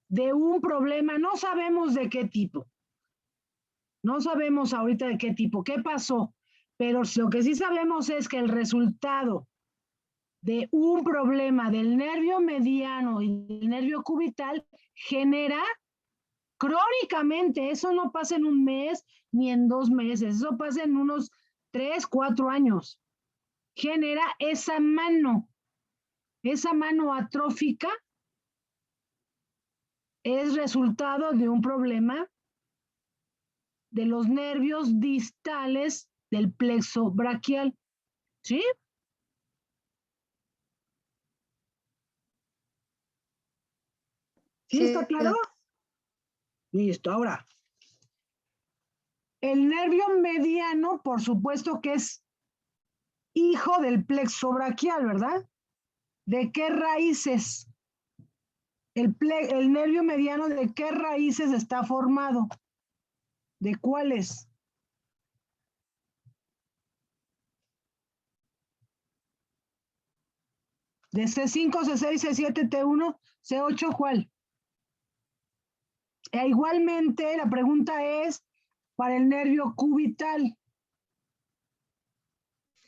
S2: de un problema, no sabemos de qué tipo. No sabemos ahorita de qué tipo, qué pasó, pero lo que sí sabemos es que el resultado de un problema del nervio mediano y del nervio cubital genera crónicamente, eso no pasa en un mes ni en 2 meses, eso pasa en unos 3, 4 años. Genera esa mano atrófica es resultado de un problema de los nervios distales del plexo braquial, ¿sí? ¿Sí está claro? Listo, ahora. El nervio mediano, por supuesto que es hijo del plexo braquial, ¿verdad? ¿De qué raíces? El nervio mediano, ¿de qué raíces está formado? ¿De cuáles? ¿De C5, C6, C7, T1, C8, cuál? E igualmente, la pregunta es para el nervio cubital.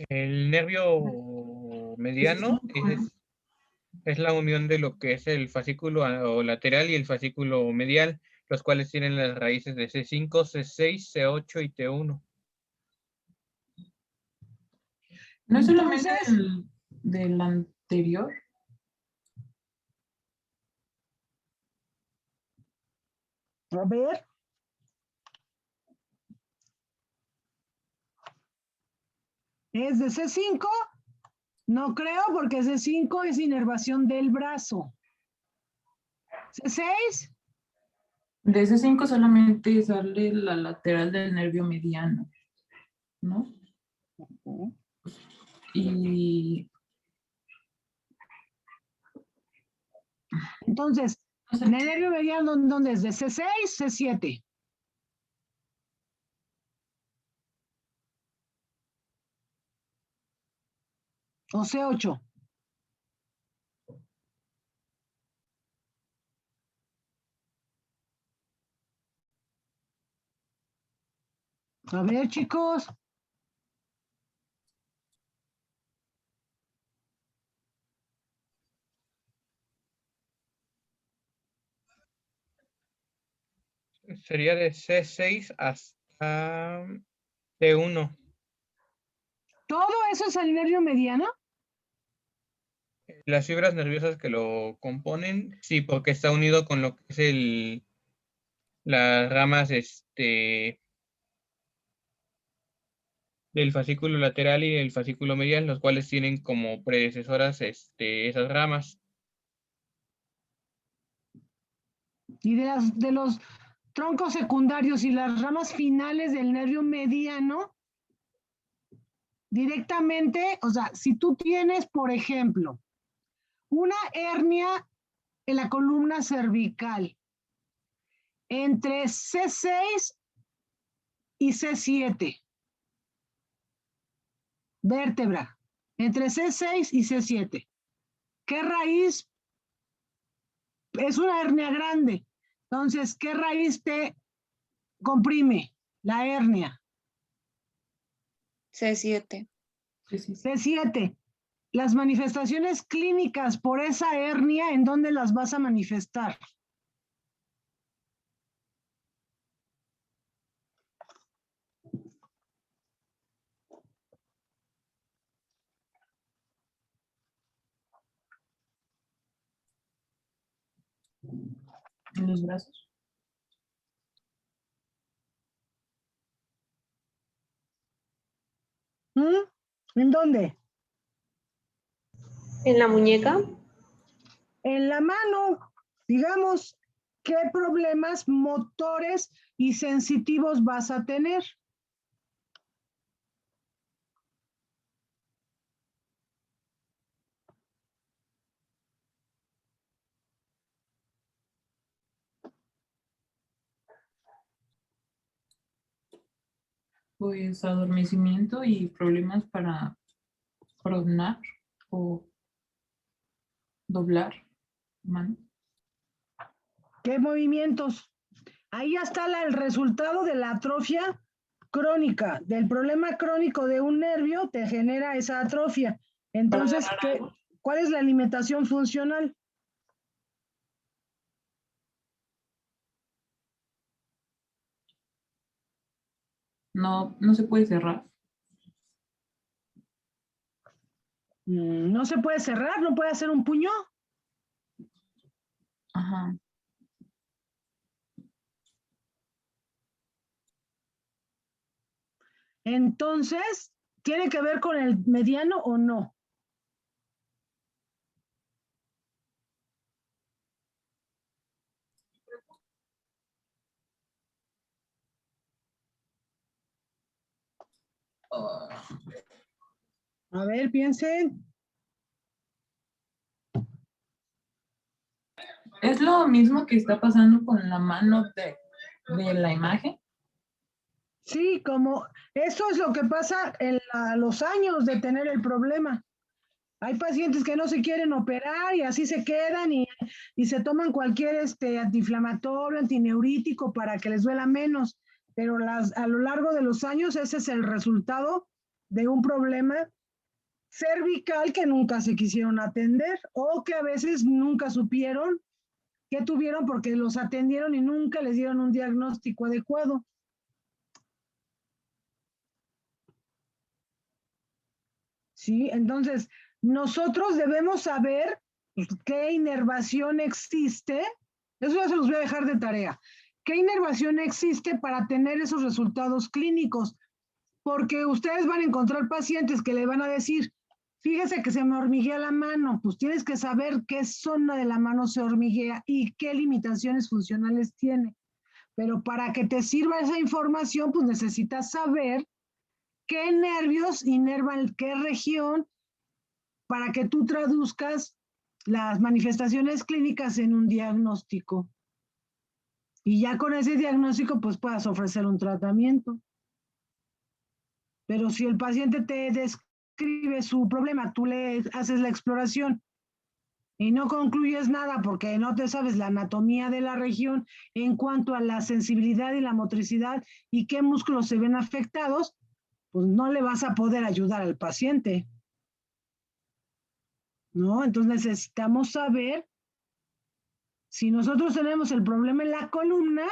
S3: El nervio mediano es la unión de lo que es el fascículo lateral y el fascículo medial, los cuales tienen las raíces de C5, C6, C8 y T1.
S6: No es solamente
S2: Entonces,
S6: del anterior.
S2: a ver. ¿Es de C5? No creo, porque C5 es inervación del brazo. ¿C6?
S6: De ese 5 solamente sale la lateral del nervio mediano, ¿no? Y
S2: Entonces, ¿el nervio mediano dónde es? ¿De C6, C7? ¿O C8? A ver, chicos.
S3: Sería de C6 hasta T1.
S2: ¿Todo eso es el nervio mediano?
S3: Las fibras nerviosas que lo componen, sí, porque está unido con lo que es las ramas del fascículo lateral y el fascículo medial, los cuales tienen como predecesoras esas ramas.
S2: Y de los troncos secundarios y las ramas finales del nervio mediano, directamente, o sea, si tú tienes, por ejemplo, una hernia en la columna cervical entre C6 y C7, vértebra, entre C6 y C7. ¿Qué raíz? Es una hernia grande. Entonces, ¿qué raíz te comprime la hernia?
S1: C7.
S2: C7. Las manifestaciones clínicas por esa hernia, ¿en dónde las vas a manifestar?
S6: en los brazos.
S2: ¿En dónde?
S8: En la muñeca.
S2: En la mano, digamos, ¿qué problemas motores y sensitivos vas a tener?
S6: Pues adormecimiento y problemas para pronar o doblar mano.
S2: ¿Qué movimientos? Ahí ya está el resultado de la atrofia crónica. Del problema crónico de un nervio te genera esa atrofia. Entonces, ¿Cuál es la alimentación funcional?
S6: No, no se puede cerrar.
S2: No se puede cerrar, no puede hacer un puño.
S6: Ajá.
S2: Entonces, ¿tiene que ver con el mediano o no? A ver, piensen.
S6: Es lo mismo que está pasando con la mano de la imagen.
S2: Sí, como eso es lo que pasa a los años de tener el problema. Hay pacientes que no se quieren operar y así se quedan y se toman cualquier antiinflamatorio, antineurítico para que les duela menos, pero a lo largo de los años ese es el resultado de un problema cervical que nunca se quisieron atender o que a veces nunca supieron qué tuvieron porque los atendieron y nunca les dieron un diagnóstico adecuado. ¿Sí? Entonces, nosotros debemos saber qué inervación existe. Eso ya se los voy a dejar de tarea. ¿Qué inervación existe para tener esos resultados clínicos? Porque ustedes van a encontrar pacientes que le van a decir, fíjese que se me hormiguea la mano, pues tienes que saber qué zona de la mano se hormiguea y qué limitaciones funcionales tiene. Pero para que te sirva esa información, pues necesitas saber qué nervios inervan qué región para que tú traduzcas las manifestaciones clínicas en un diagnóstico. Y ya con ese diagnóstico, pues puedas ofrecer un tratamiento. Pero si el paciente te describe su problema, tú le haces la exploración y no concluyes nada porque no te sabes la anatomía de la región en cuanto a la sensibilidad y la motricidad y qué músculos se ven afectados, pues no le vas a poder ayudar al paciente. ¿No? Entonces necesitamos saber si nosotros tenemos el problema en la columna,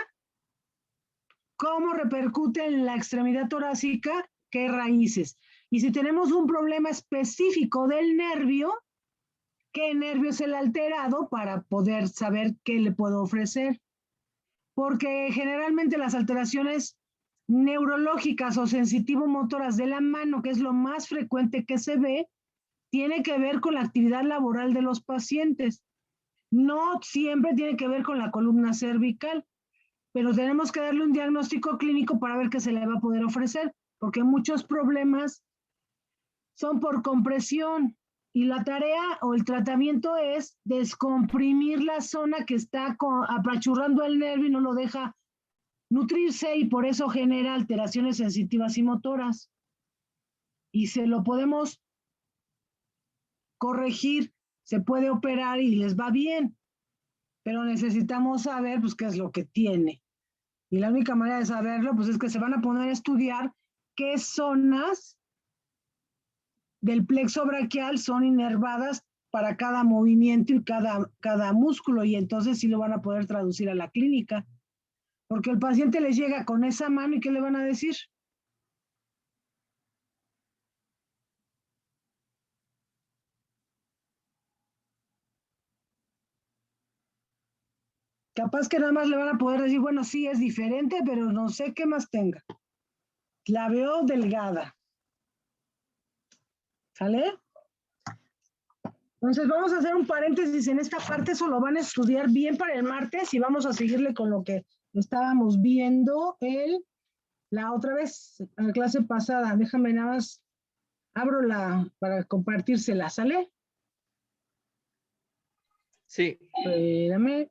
S2: cómo repercute en la extremidad torácica, qué raíces. Y si tenemos un problema específico del nervio, qué nervio es el alterado para poder saber qué le puedo ofrecer. Porque generalmente las alteraciones neurológicas o sensitivo-motoras de la mano, que es lo más frecuente que se ve, tiene que ver con la actividad laboral de los pacientes. No siempre tiene que ver con la columna cervical, pero tenemos que darle un diagnóstico clínico para ver qué se le va a poder ofrecer, porque muchos problemas son por compresión y la tarea o el tratamiento es descomprimir la zona que está apachurrando el nervio y no lo deja nutrirse y por eso genera alteraciones sensitivas y motoras. Y se lo podemos corregir, se puede operar y les va bien, pero necesitamos saber pues qué es lo que tiene. Y la única manera de saberlo pues es que se van a poner a estudiar qué zonas del plexo braquial son inervadas para cada movimiento y cada músculo y entonces sí lo van a poder traducir a la clínica. Porque el paciente les llega con esa mano y ¿qué le van a decir? Capaz que nada más le van a poder decir, bueno, sí es diferente, pero no sé qué más tenga. La veo delgada. ¿Sale? Entonces vamos a hacer un paréntesis en esta parte, eso lo van a estudiar bien para el martes y vamos a seguirle con lo que estábamos viendo la otra vez, en la clase pasada. Déjame nada más, abro para compartírsela, ¿sale?
S5: Sí.
S2: Espérame.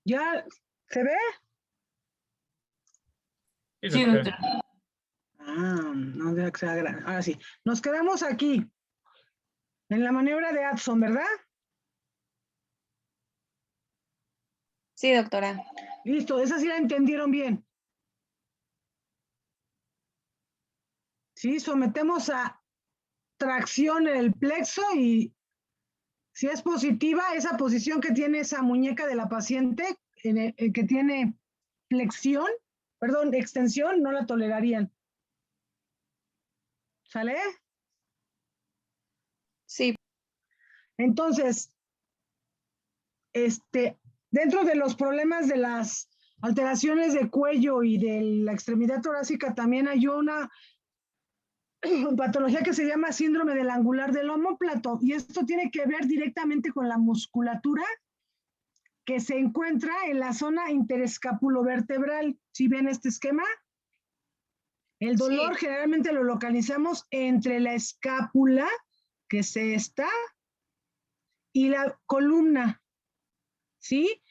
S2: ¿Ya se ve?
S3: Sí,
S6: Sí,
S3: doctora.
S6: doctora.
S2: No debe que sea grande. Ahora sí. Nos quedamos aquí, en la maniobra de Adson, ¿verdad?
S1: Sí, doctora.
S2: Listo, esa sí la entendieron bien. Sí, sometemos a tracción el plexo y si es positiva, esa posición que tiene esa muñeca de la paciente, el que tiene flexión, perdón, extensión, no la tolerarían. ¿Sale?
S1: Sí.
S2: Entonces, dentro de los problemas de las alteraciones de cuello y de la extremidad torácica, también hay una patología que se llama síndrome del angular del omóplato, y esto tiene que ver directamente con la musculatura que se encuentra en la zona interescapulovertebral. ¿Sí ven este esquema? El dolor generalmente lo localizamos entre la escápula, que se está, y la columna, ¿sí?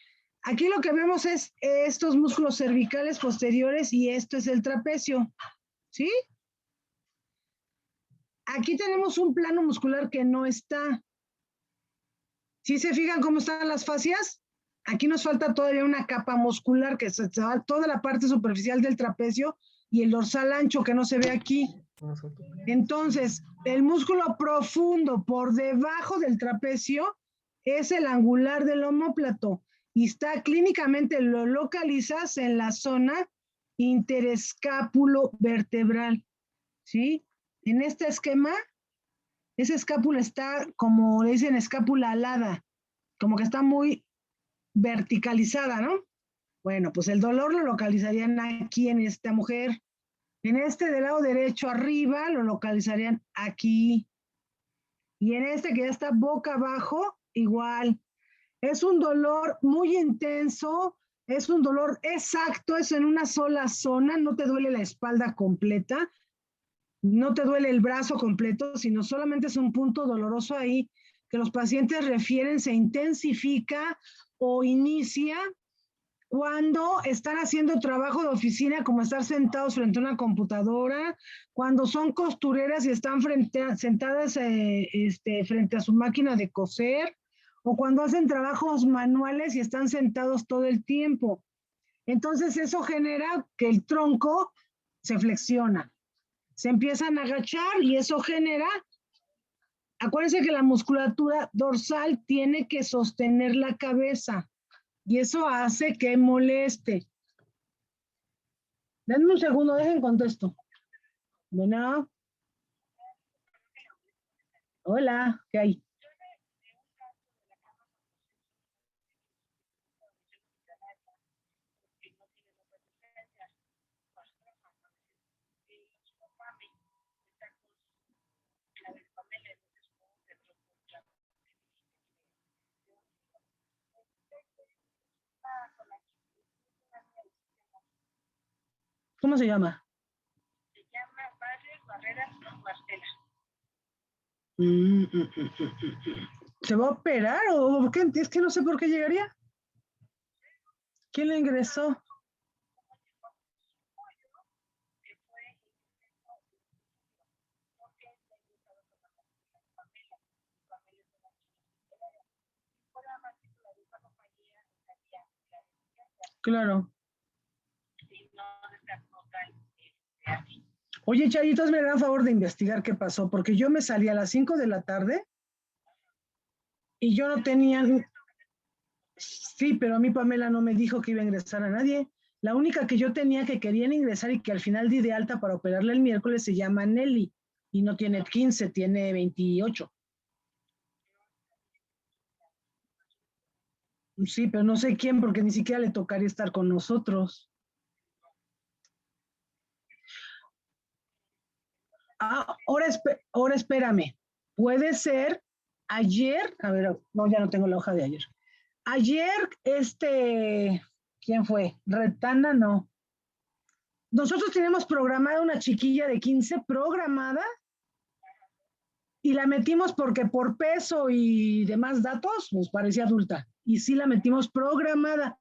S2: Aquí lo que vemos es estos músculos cervicales posteriores y esto es el trapecio, ¿sí? Aquí tenemos un plano muscular que no está. ¿Sí se fijan cómo están las fascias? Aquí nos falta todavía una capa muscular que se va toda la parte superficial del trapecio y el dorsal ancho que no se ve aquí. Entonces, el músculo profundo por debajo del trapecio es el angular del omóplato y está clínicamente, lo localizas en la zona interescapulovertebral, ¿sí? En este esquema, esa escápula está, como le dicen, escápula alada, como que está muy verticalizada, ¿no? Bueno, pues el dolor lo localizarían aquí en esta mujer. En este del lado derecho arriba lo localizarían aquí. Y en este que ya está boca abajo, igual. Es un dolor muy intenso, es un dolor exacto, es en una sola zona, no te duele la espalda completa, no te duele el brazo completo, sino solamente es un punto doloroso ahí que los pacientes refieren, se intensifica o inicia cuando están haciendo trabajo de oficina, como estar sentados frente a una computadora, cuando son costureras y están sentadas frente a su máquina de coser, o cuando hacen trabajos manuales y están sentados todo el tiempo. Entonces eso genera que el tronco se flexiona, se empiezan a agachar y eso genera, acuérdense que la musculatura dorsal tiene que sostener la cabeza. Y eso hace que moleste. Denme un segundo, dejen contesto. Bueno. Hola, ¿qué hay? ¿Cómo se llama? Se llama Barreras Marcela. ¿Se va a operar o por qué? Es que no sé por qué llegaría. ¿Quién le ingresó? Claro. Oye, Chayitos, me dan favor de investigar qué pasó, porque yo me salí a las 5 de la tarde y yo no tenía... Sí, pero a mí Pamela no me dijo que iba a ingresar a nadie. La única que yo tenía que querían ingresar y que al final di de alta para operarle el miércoles se llama Nelly y no tiene 15, tiene 28. Sí, pero no sé quién porque ni siquiera le tocaría estar con nosotros. Ahora espérame. Puede ser ayer, a ver, no, ya no tengo la hoja de ayer. Ayer, ¿quién fue? Retana, no. Nosotros tenemos programada una chiquilla de 15, programada, y la metimos porque por peso y demás datos nos parecía adulta. Y sí la metimos programada.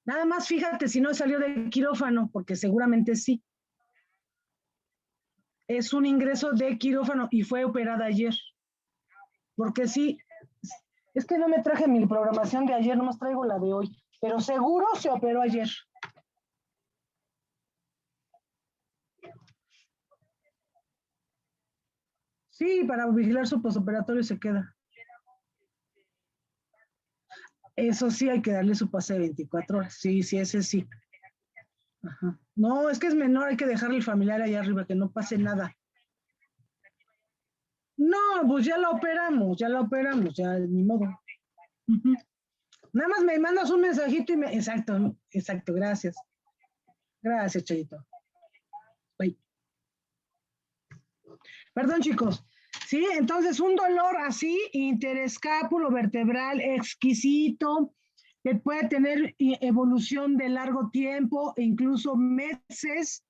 S2: Nada más fíjate si no salió del quirófano, porque seguramente sí. Es un ingreso de quirófano y fue operada ayer. Porque sí, es que no me traje mi programación de ayer, nomás traigo la de hoy. Pero seguro se operó ayer. Sí, para vigilar su postoperatorio se queda. Eso sí, hay que darle su pase de 24 horas. Sí, sí, ese sí. Ajá. No, es que es menor, hay que dejarle el familiar allá arriba, que no pase nada. No, pues ya la operamos, ya ni modo. Ujú. Nada más me mandas un mensajito y me... Exacto, exacto, gracias. Gracias, Chayito. Bye. Perdón, chicos. Sí, entonces un dolor así, interescápulo vertebral exquisito, que puede tener evolución de largo tiempo e incluso meses.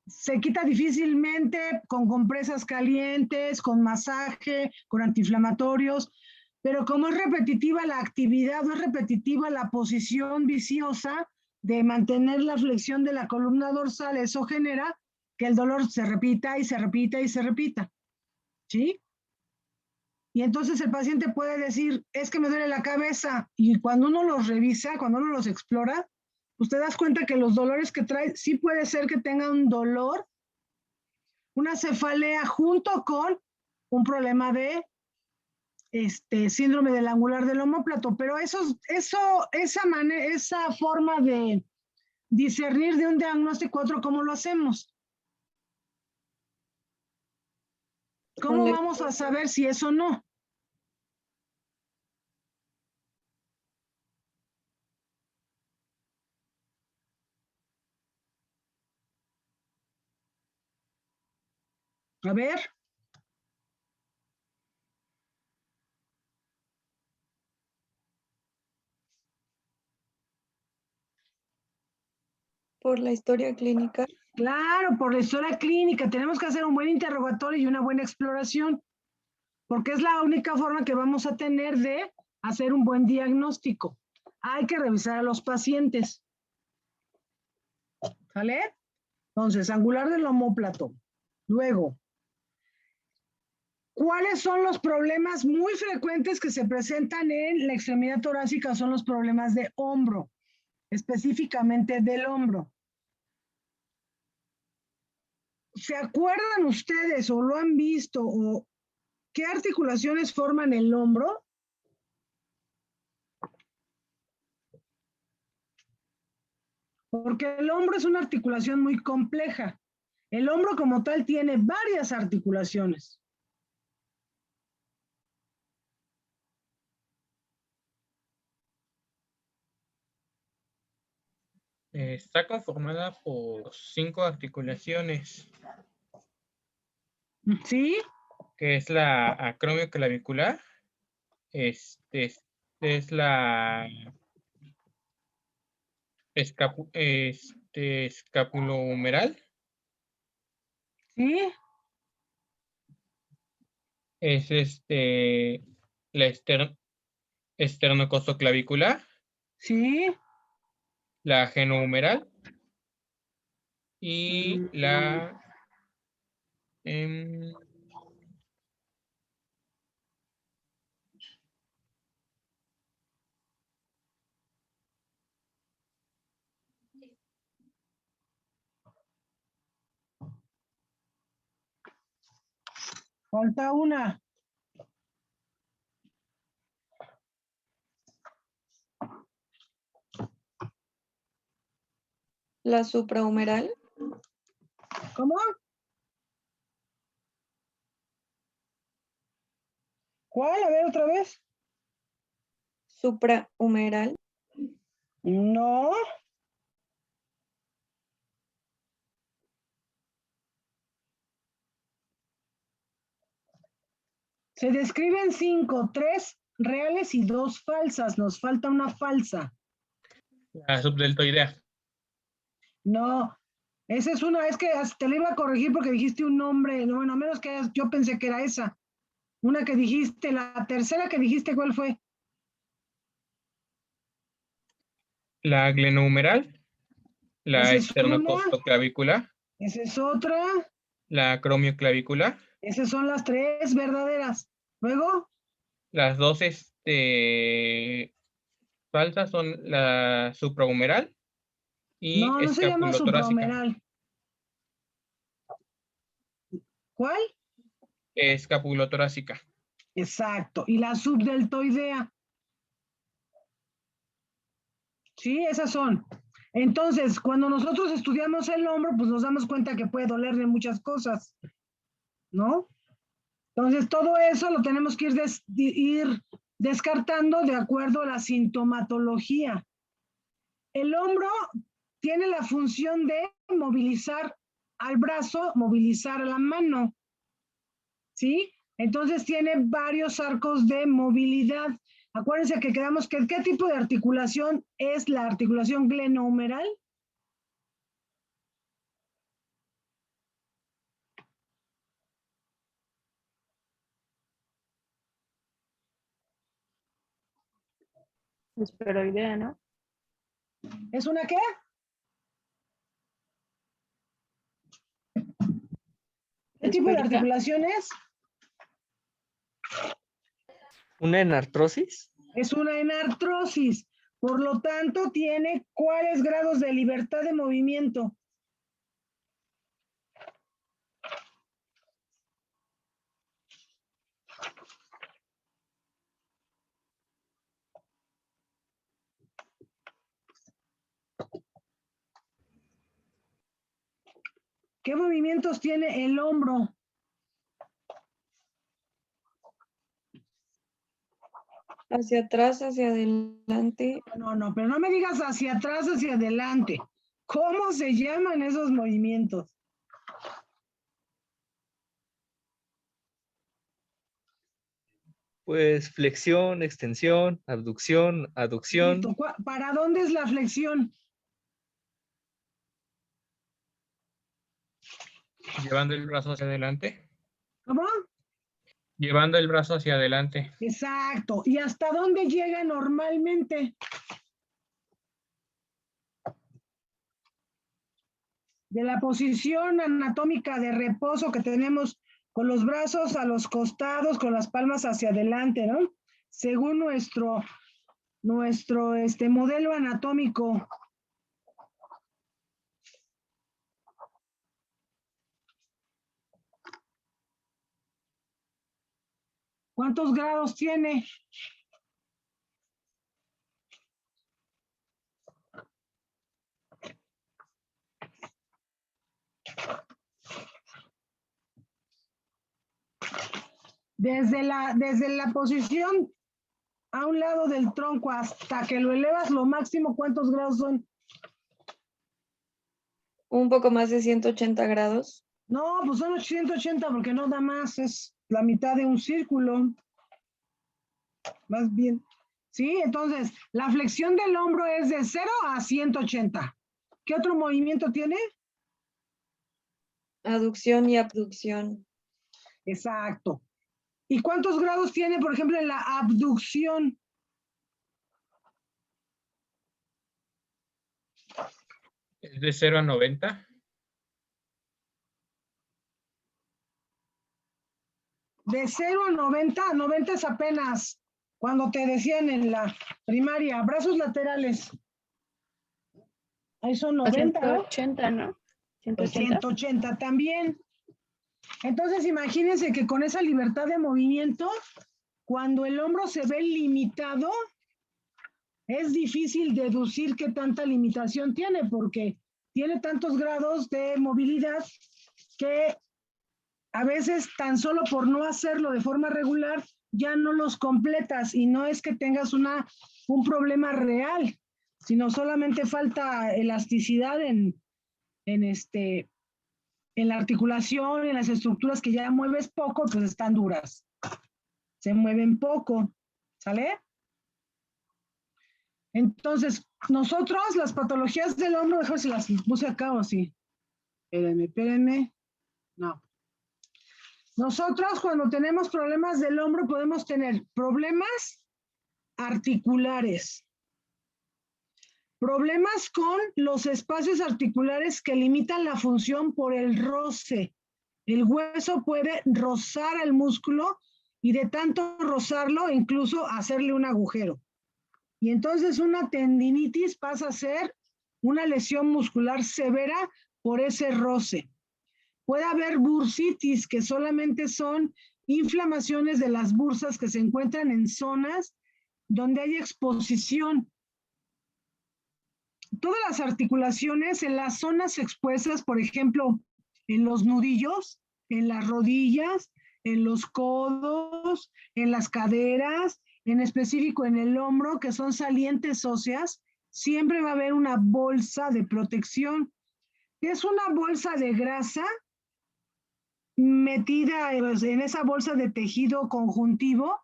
S2: Se quita difícilmente con compresas calientes, con masaje, con antiinflamatorios, pero como es repetitiva la actividad, no es repetitiva la posición viciosa de mantener la flexión de la columna dorsal, eso genera que el dolor se repita y se repita y se repita, ¿sí? Y entonces el paciente puede decir, es que me duele la cabeza, y cuando uno los revisa, cuando uno los explora, pues te das cuenta que los dolores que trae, sí puede ser que tenga un dolor, una cefalea junto con un problema de síndrome del angular del omóplato, pero esa forma de discernir de un diagnóstico a otro, ¿cómo lo hacemos? ¿Cómo vamos a saber si es o no? A ver.
S1: Por la historia clínica.
S2: Claro, por la historia clínica. Tenemos que hacer un buen interrogatorio y una buena exploración, porque es la única forma que vamos a tener de hacer un buen diagnóstico. Hay que revisar a los pacientes. ¿Vale? Entonces, angular del omóplato. Luego, ¿cuáles son los problemas muy frecuentes que se presentan en la extremidad torácica? Son los problemas de hombro, específicamente del hombro. ¿Se acuerdan ustedes o lo han visto o qué articulaciones forman el hombro? Porque el hombro es una articulación muy compleja. El hombro como tal tiene varias articulaciones.
S3: Está conformada por 5 articulaciones,
S2: ¿Sí?
S3: que es la acromioclavicular, es la escapulohumeral,
S2: ¿Sí?
S3: es la esternocostoclavicular,
S2: ¿Sí?
S3: la genohumeral y la
S2: Falta una.
S1: La suprahumeral.
S2: ¿Cómo? ¿Cuál? A ver otra vez.
S1: Suprahumeral.
S2: No. Se describen 5, 3 reales y 2 falsas. Nos falta una falsa.
S3: La subdeltoidea.
S2: No, esa es una, es que te la iba a corregir porque dijiste un nombre, no, bueno, a menos que yo pensé que era esa. Una que dijiste, la tercera que dijiste, ¿cuál fue?
S3: La glenohumeral, la
S2: Esa es una,
S3: esternocostoclavicular,
S2: esa es otra,
S3: la cromioclavicular,
S2: esas son las 3 verdaderas. Luego,
S3: las 2 falsas son la suprahumeral y
S2: no se llama
S3: escapulotorácica.
S2: suprahumeral. ¿Cuál?
S3: Escapulotorácica.
S2: Exacto, y la subdeltoidea. Sí, esas son. Entonces, cuando nosotros estudiamos el hombro, pues nos damos cuenta que puede dolerle muchas cosas, ¿no? Entonces, todo eso lo tenemos que ir descartando de acuerdo a la sintomatología. El hombro tiene la función de movilizar al brazo, movilizar a la mano, ¿sí? Entonces tiene varios arcos de movilidad. Acuérdense que quedamos que ¿qué tipo de articulación es la articulación glenohumeral?
S4: Esferoidea, ¿no?
S2: ¿Es una qué? ¿Qué tipo de
S4: Esférica.
S2: articulación es?
S5: ¿Una enartrosis?
S2: Es una enartrosis. Por lo tanto, tiene ¿cuáles grados de libertad de movimiento? ¿Qué movimientos tiene el hombro?
S1: Hacia atrás, hacia adelante.
S2: No, pero no me digas hacia atrás, hacia adelante. ¿Cómo se llaman esos movimientos?
S5: Pues flexión, extensión, abducción, aducción.
S2: Listo. ¿Para dónde es la flexión?
S3: Llevando el brazo hacia adelante.
S2: ¿Cómo?
S3: Llevando el brazo hacia adelante.
S2: Exacto. ¿Y hasta dónde llega normalmente? De la posición anatómica de reposo que tenemos con los brazos a los costados, con las palmas hacia adelante, ¿no? Según nuestro modelo anatómico. ¿Cuántos grados tiene? Desde la posición a un lado del tronco hasta que lo elevas lo máximo, ¿cuántos grados son?
S1: Un poco más de 180 grados.
S2: No, pues son 180 porque no da más, es la mitad de un círculo. Más bien. Sí, entonces, la flexión del hombro es de 0 a 180. ¿Qué otro movimiento tiene?
S1: Aducción y abducción.
S2: Exacto. ¿Y cuántos grados tiene, por ejemplo, en la abducción?
S3: Es de 0 a 90.
S2: De 0 a 90, 90 es apenas cuando te decían en la primaria, brazos laterales. Ahí son 90, ¿no?
S4: 180, ¿no? 180.
S2: 180 también. Entonces, imagínense que con esa libertad de movimiento, cuando el hombro se ve limitado, es difícil deducir qué tanta limitación tiene, porque tiene tantos grados de movilidad que a veces tan solo por no hacerlo de forma regular, ya no los completas y no es que tengas un problema real, sino solamente falta elasticidad en la articulación, en las estructuras que ya mueves poco, pues están duras. Se mueven poco. ¿Sale? Entonces, nosotros, las patologías del hombro, déjame si las puse acá o sí. Espérenme. No. Nosotros, cuando tenemos problemas del hombro, podemos tener problemas articulares. Problemas con los espacios articulares que limitan la función por el roce. El hueso puede rozar al músculo y de tanto rozarlo, incluso hacerle un agujero. Y entonces una tendinitis pasa a ser una lesión muscular severa por ese roce. Puede haber bursitis, que solamente son inflamaciones de las bursas que se encuentran en zonas donde hay exposición. Todas las articulaciones en las zonas expuestas, por ejemplo, en los nudillos, en las rodillas, en los codos, en las caderas, en específico en el hombro, que son salientes óseas, siempre va a haber una bolsa de protección. Es una bolsa de grasa metida en esa bolsa de tejido conjuntivo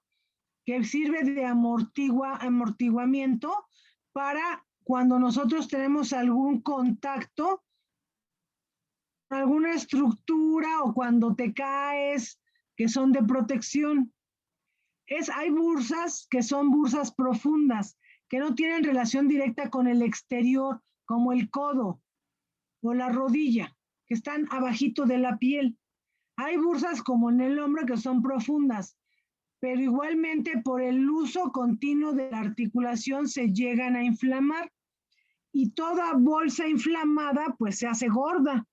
S2: que sirve de amortiguamiento para cuando nosotros tenemos algún contacto, alguna estructura o cuando te caes, que son de protección. Hay bursas que son bursas profundas, que no tienen relación directa con el exterior, como el codo o la rodilla, que están abajito de la piel. Hay bursas como en el hombro que son profundas, pero igualmente por el uso continuo de la articulación se llegan a inflamar. Y toda bolsa inflamada pues se hace gorda,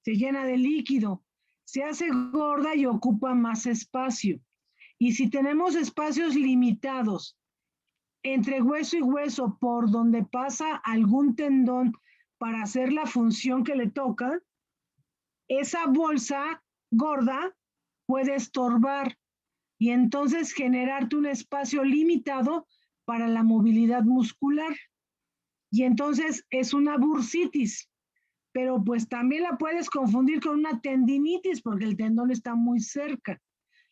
S2: se llena de líquido, se hace gorda y ocupa más espacio. Y si tenemos espacios limitados entre hueso y hueso por donde pasa algún tendón para hacer la función que le toca, esa bolsa gorda puede estorbar y entonces generarte un espacio limitado para la movilidad muscular. Y entonces es una bursitis, pero pues también la puedes confundir con una tendinitis porque el tendón está muy cerca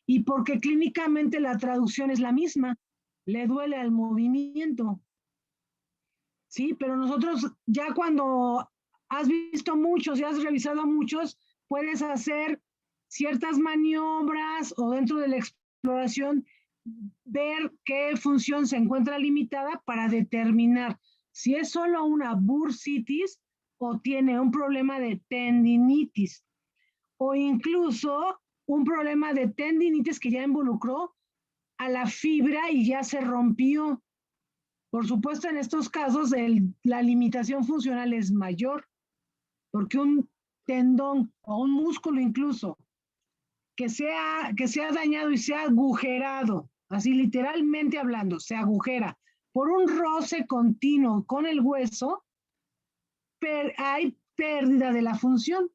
S2: y porque clínicamente la traducción es la misma, le duele al movimiento. Sí, pero nosotros ya cuando has visto muchos y has revisado muchos, puedes hacer ciertas maniobras o dentro de la exploración ver qué función se encuentra limitada para determinar si es solo una bursitis o tiene un problema de tendinitis o incluso un problema de tendinitis que ya involucró a la fibra y ya se rompió. Por supuesto, en estos casos la limitación funcional es mayor, porque un tendón o un músculo incluso que se ha dañado y se ha agujerado, así literalmente hablando, se agujera por un roce continuo con el hueso, hay pérdida de la función.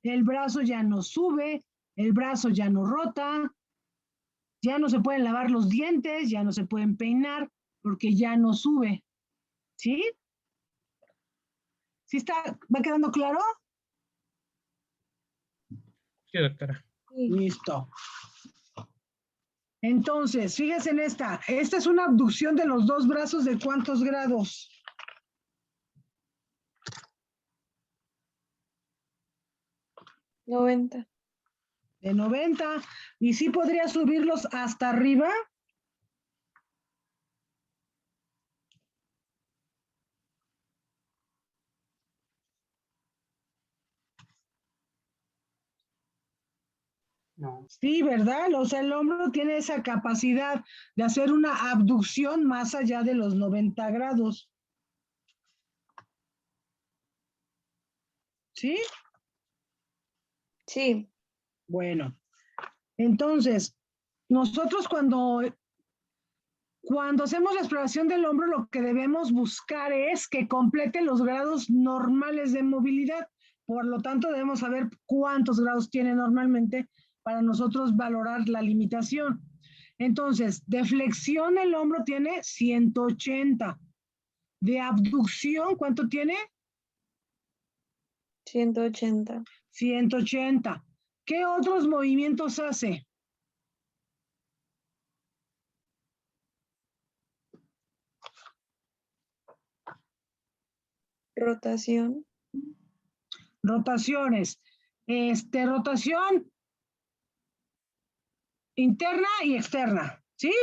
S2: El brazo ya no sube, el brazo ya no rota, ya no se pueden lavar los dientes, ya no se pueden peinar, porque ya no sube. ¿Sí? ¿Sí va quedando claro?
S3: Sí, doctora.
S2: Listo. Entonces, fíjense en esta. Esta es una abducción de los dos brazos de ¿cuántos grados?
S1: ¿90?
S2: De 90. ¿Y sí podría subirlos hasta arriba?
S7: No.
S2: Sí, ¿verdad? O sea, el hombro tiene esa capacidad de hacer una abducción más allá de los 90 grados. ¿Sí?
S1: Sí.
S2: Bueno, entonces, nosotros cuando hacemos la exploración del hombro, lo que debemos buscar es que complete los grados normales de movilidad. Por lo tanto, debemos saber cuántos grados tiene normalmente para nosotros valorar la limitación. Entonces, de flexión el hombro tiene 180. De abducción, ¿cuánto tiene?
S1: 180.
S2: 180. ¿Qué otros movimientos hace?
S1: Rotación.
S2: Rotaciones. Rotación interna y externa, ¿sí?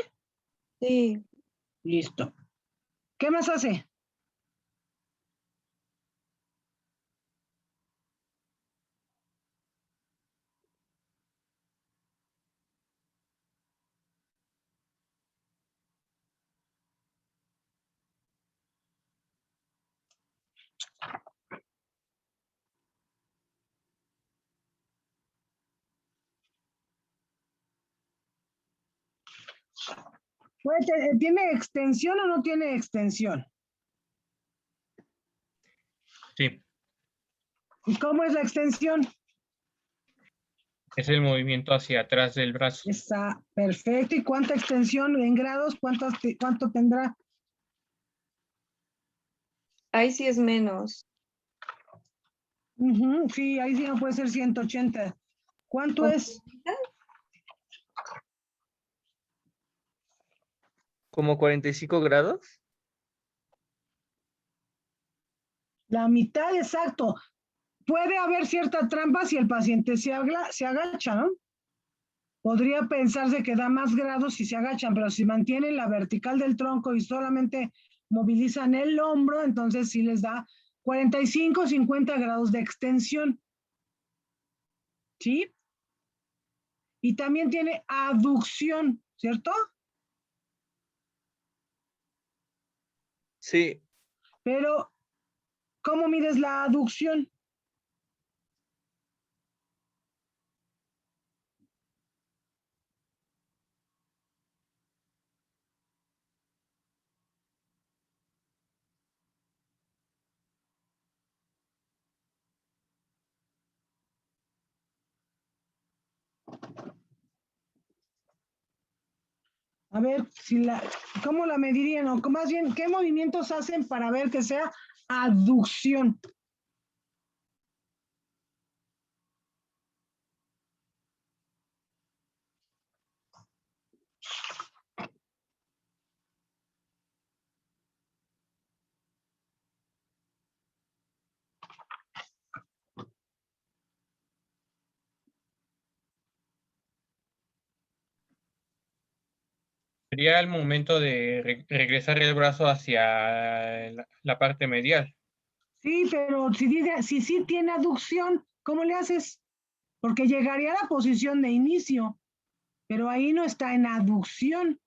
S1: Sí.
S2: Listo. ¿Qué más hace? ¿Tiene extensión o no tiene extensión?
S3: Sí,
S2: ¿Y cómo es la extensión?
S3: es el movimiento hacia atrás del brazo.
S2: Está perfecto. ¿Y cuánta extensión en grados? ¿Cuánto tendrá?
S1: Ahí sí es menos.
S2: Sí, ahí sí no puede ser 180. ¿Cuánto
S1: ¿Cómo?
S2: es?
S5: ¿Como 45 grados?
S2: La mitad, exacto. Puede haber cierta trampa si el paciente se agacha, ¿no? Podría pensarse que da más grados si se agachan, pero si mantienen la vertical del tronco y solamente movilizan el hombro, entonces sí les da 45, 50 grados de extensión. ¿Sí? Y también tiene aducción, ¿cierto?
S5: Sí,
S2: Pero, ¿cómo mides la aducción? A ver, ¿cómo la medirían? O más bien, ¿qué movimientos hacen para ver que sea aducción?
S3: Sería el momento de regresar el brazo hacia la parte medial.
S2: Sí, pero si sí tiene aducción, ¿cómo le haces? Porque llegaría a la posición de inicio, pero ahí no está en aducción.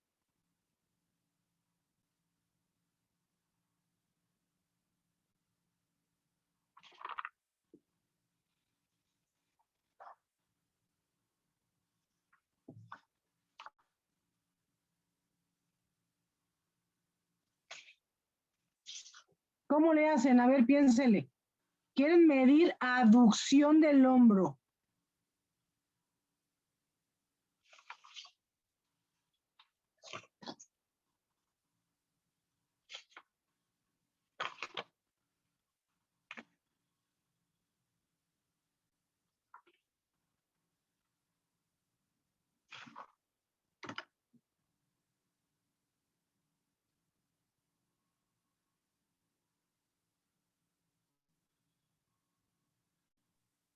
S2: ¿Cómo le hacen? A ver, piénsele. Quieren medir aducción del hombro.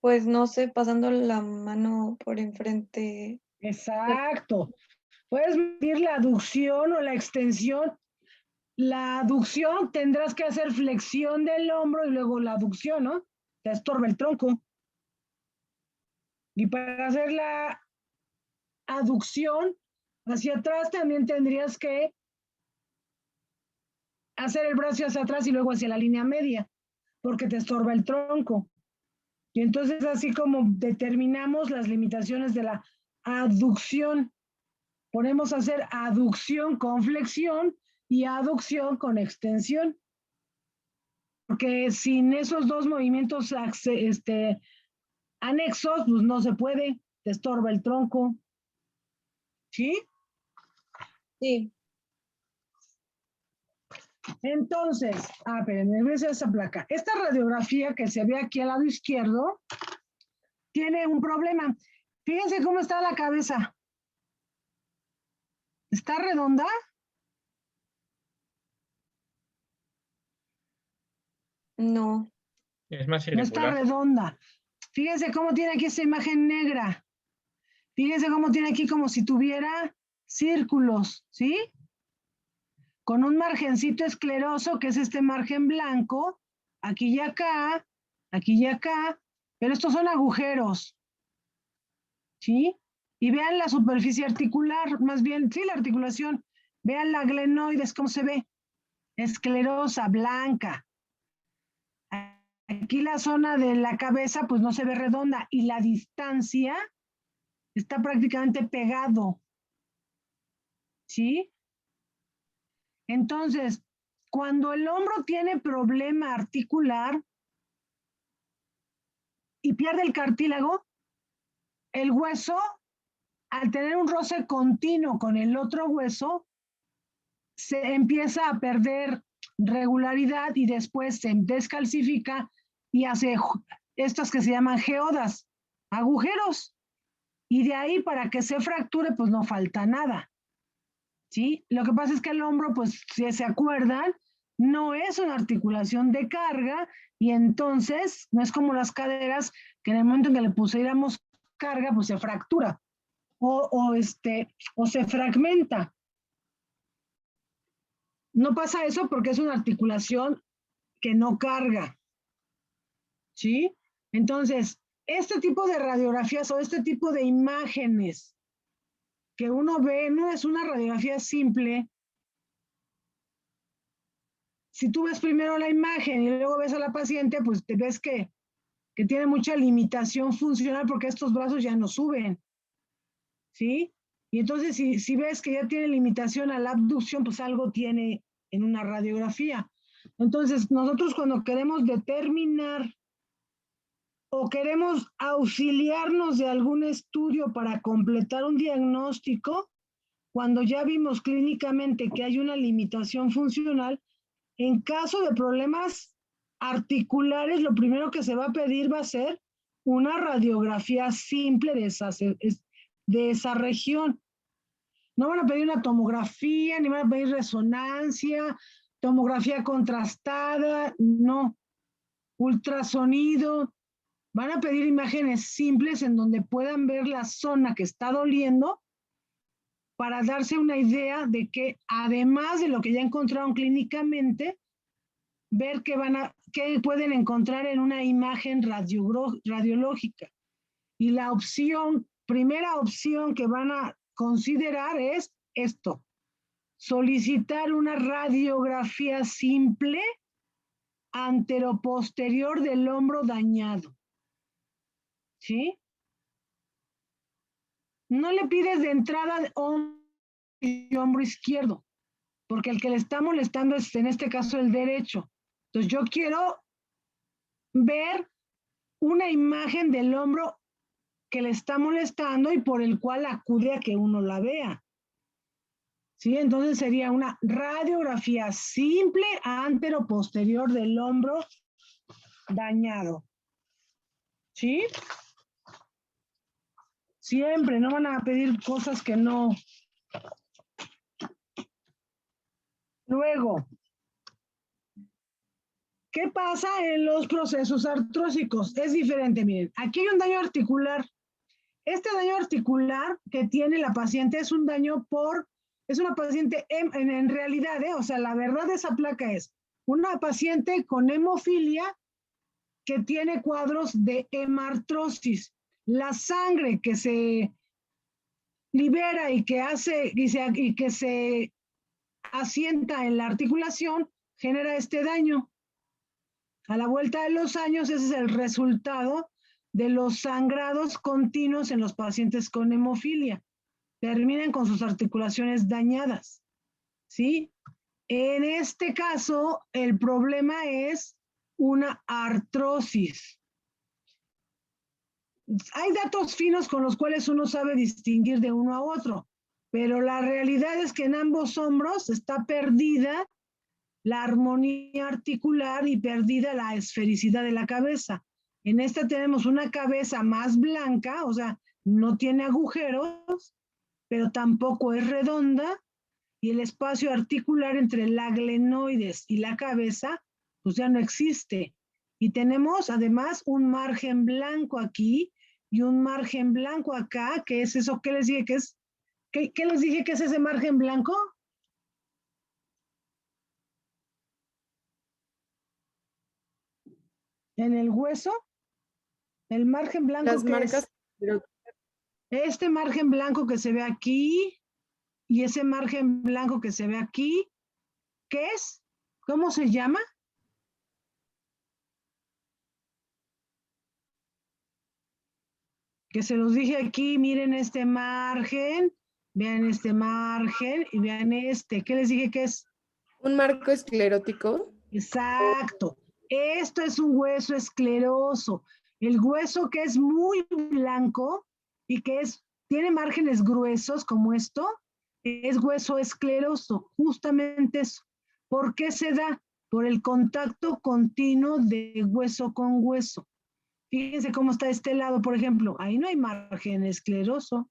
S1: Pues no sé, pasando la mano por enfrente.
S2: Exacto. Puedes medir la aducción o la extensión. La aducción tendrás que hacer flexión del hombro y luego la aducción, ¿no? Te estorba el tronco. Y para hacer la aducción hacia atrás también tendrías que hacer el brazo hacia atrás y luego hacia la línea media, porque te estorba el tronco. Y entonces así como determinamos las limitaciones de la aducción, podemos hacer aducción con flexión y aducción con extensión. Porque sin esos dos movimientos anexos, pues no se puede, te estorba el tronco. ¿Sí?
S1: Sí.
S2: Entonces, espérenme, voy a hacer esa placa. Esta radiografía que se ve aquí al lado izquierdo tiene un problema. Fíjense cómo está la cabeza. ¿Está redonda?
S1: No.
S3: Es más
S2: No está
S3: irregular.
S2: redonda. Fíjense cómo tiene aquí esa imagen negra. Fíjense cómo tiene aquí como si tuviera círculos, ¿sí? Con un margencito escleroso, que es este margen blanco, aquí y acá, pero estos son agujeros, ¿sí? Y vean la superficie articular, más bien, sí, la articulación. Vean la glenoides, cómo se ve. Esclerosa, blanca. Aquí la zona de la cabeza, pues no se ve redonda, y la distancia está prácticamente pegado, ¿sí? Entonces, cuando el hombro tiene problema articular y pierde el cartílago, el hueso, al tener un roce continuo con el otro hueso, se empieza a perder regularidad y después se descalcifica y hace estas que se llaman geodas, agujeros. Y de ahí para que se fracture, pues no falta nada. ¿Sí? Lo que pasa es que el hombro, pues si se acuerdan, no es una articulación de carga y entonces no es como las caderas que en el momento en que le pusiéramos carga, pues se fractura o se fragmenta. No pasa eso porque es una articulación que no carga. ¿Sí? Entonces, este tipo de radiografías o este tipo de imágenes que uno ve no es una radiografía simple. Si tú ves primero la imagen y luego ves a la paciente, pues te ves que tiene mucha limitación funcional porque estos brazos ya no suben, ¿sí? Y entonces si ves que ya tiene limitación a la abducción, pues algo tiene en una radiografía. Entonces, nosotros cuando queremos determinar o queremos auxiliarnos de algún estudio para completar un diagnóstico, cuando ya vimos clínicamente que hay una limitación funcional, en caso de problemas articulares, lo primero que se va a pedir va a ser una radiografía simple de esa región. No van a pedir una tomografía, ni van a pedir resonancia, tomografía contrastada, no. Ultrasonido. Van a pedir imágenes simples en donde puedan ver la zona que está doliendo para darse una idea de que además de lo que ya encontraron clínicamente, ver qué pueden encontrar en una imagen radiológica. Y la primera opción que van a considerar es esto: solicitar una radiografía simple anteroposterior del hombro dañado. ¿Sí? No le pides de entrada hombro izquierdo, porque el que le está molestando es en este caso el derecho. Entonces yo quiero ver una imagen del hombro que le está molestando y por el cual acude a que uno la vea. ¿Sí? Entonces sería una radiografía simple anteroposterior del hombro dañado. ¿Sí? Siempre, no van a pedir cosas que no. Luego, ¿qué pasa en los procesos artrósicos? Es diferente, miren, aquí hay un daño articular. Este daño articular que tiene la paciente es un daño es una paciente, en realidad, o sea, la verdad de esa placa es una paciente con hemofilia que tiene cuadros de hemartrosis. La sangre que se libera y que se asienta en la articulación genera este daño. A la vuelta de los años, ese es el resultado de los sangrados continuos en los pacientes con hemofilia. Terminan con sus articulaciones dañadas, ¿sí? En este caso, el problema es una artrosis. Hay datos finos con los cuales uno sabe distinguir de uno a otro, pero la realidad es que en ambos hombros está perdida la armonía articular y perdida la esfericidad de la cabeza. En esta tenemos una cabeza más blanca, o sea, no tiene agujeros, pero tampoco es redonda, y el espacio articular entre la glenoides y la cabeza pues ya no existe. Y tenemos además un margen blanco aquí y un margen blanco acá, que es eso, ¿qué les dije que es? ¿Qué les dije que es ese margen blanco? En el hueso, el margen blanco
S8: Las
S2: que
S8: marcas,
S2: es este margen blanco que se ve aquí y ese margen blanco que se ve aquí, ¿qué es? ¿Cómo se llama? Que se los dije aquí, miren este margen, vean este margen y vean este. ¿Qué les dije que es?
S8: un marco esclerótico.
S2: Exacto. Esto es un hueso escleroso. El hueso que es muy blanco y que tiene márgenes gruesos como esto, es hueso escleroso. Justamente eso. ¿Por qué se da? Por el contacto continuo de hueso con hueso. Fíjense cómo está este lado, por ejemplo. Ahí no hay margen escleroso,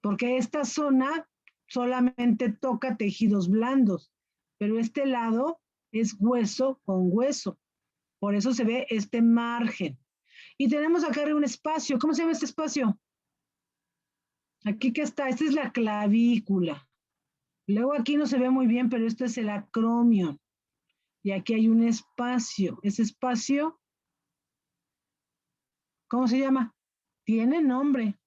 S2: porque esta zona solamente toca tejidos blandos, pero este lado es hueso con hueso. Por eso se ve este margen. Y tenemos acá arriba un espacio. ¿Cómo se llama este espacio? Aquí que está. Esta es la clavícula. Luego aquí no se ve muy bien, pero esto es el acromion. Y aquí hay un espacio. Ese espacio, ¿cómo se llama? Tiene nombre.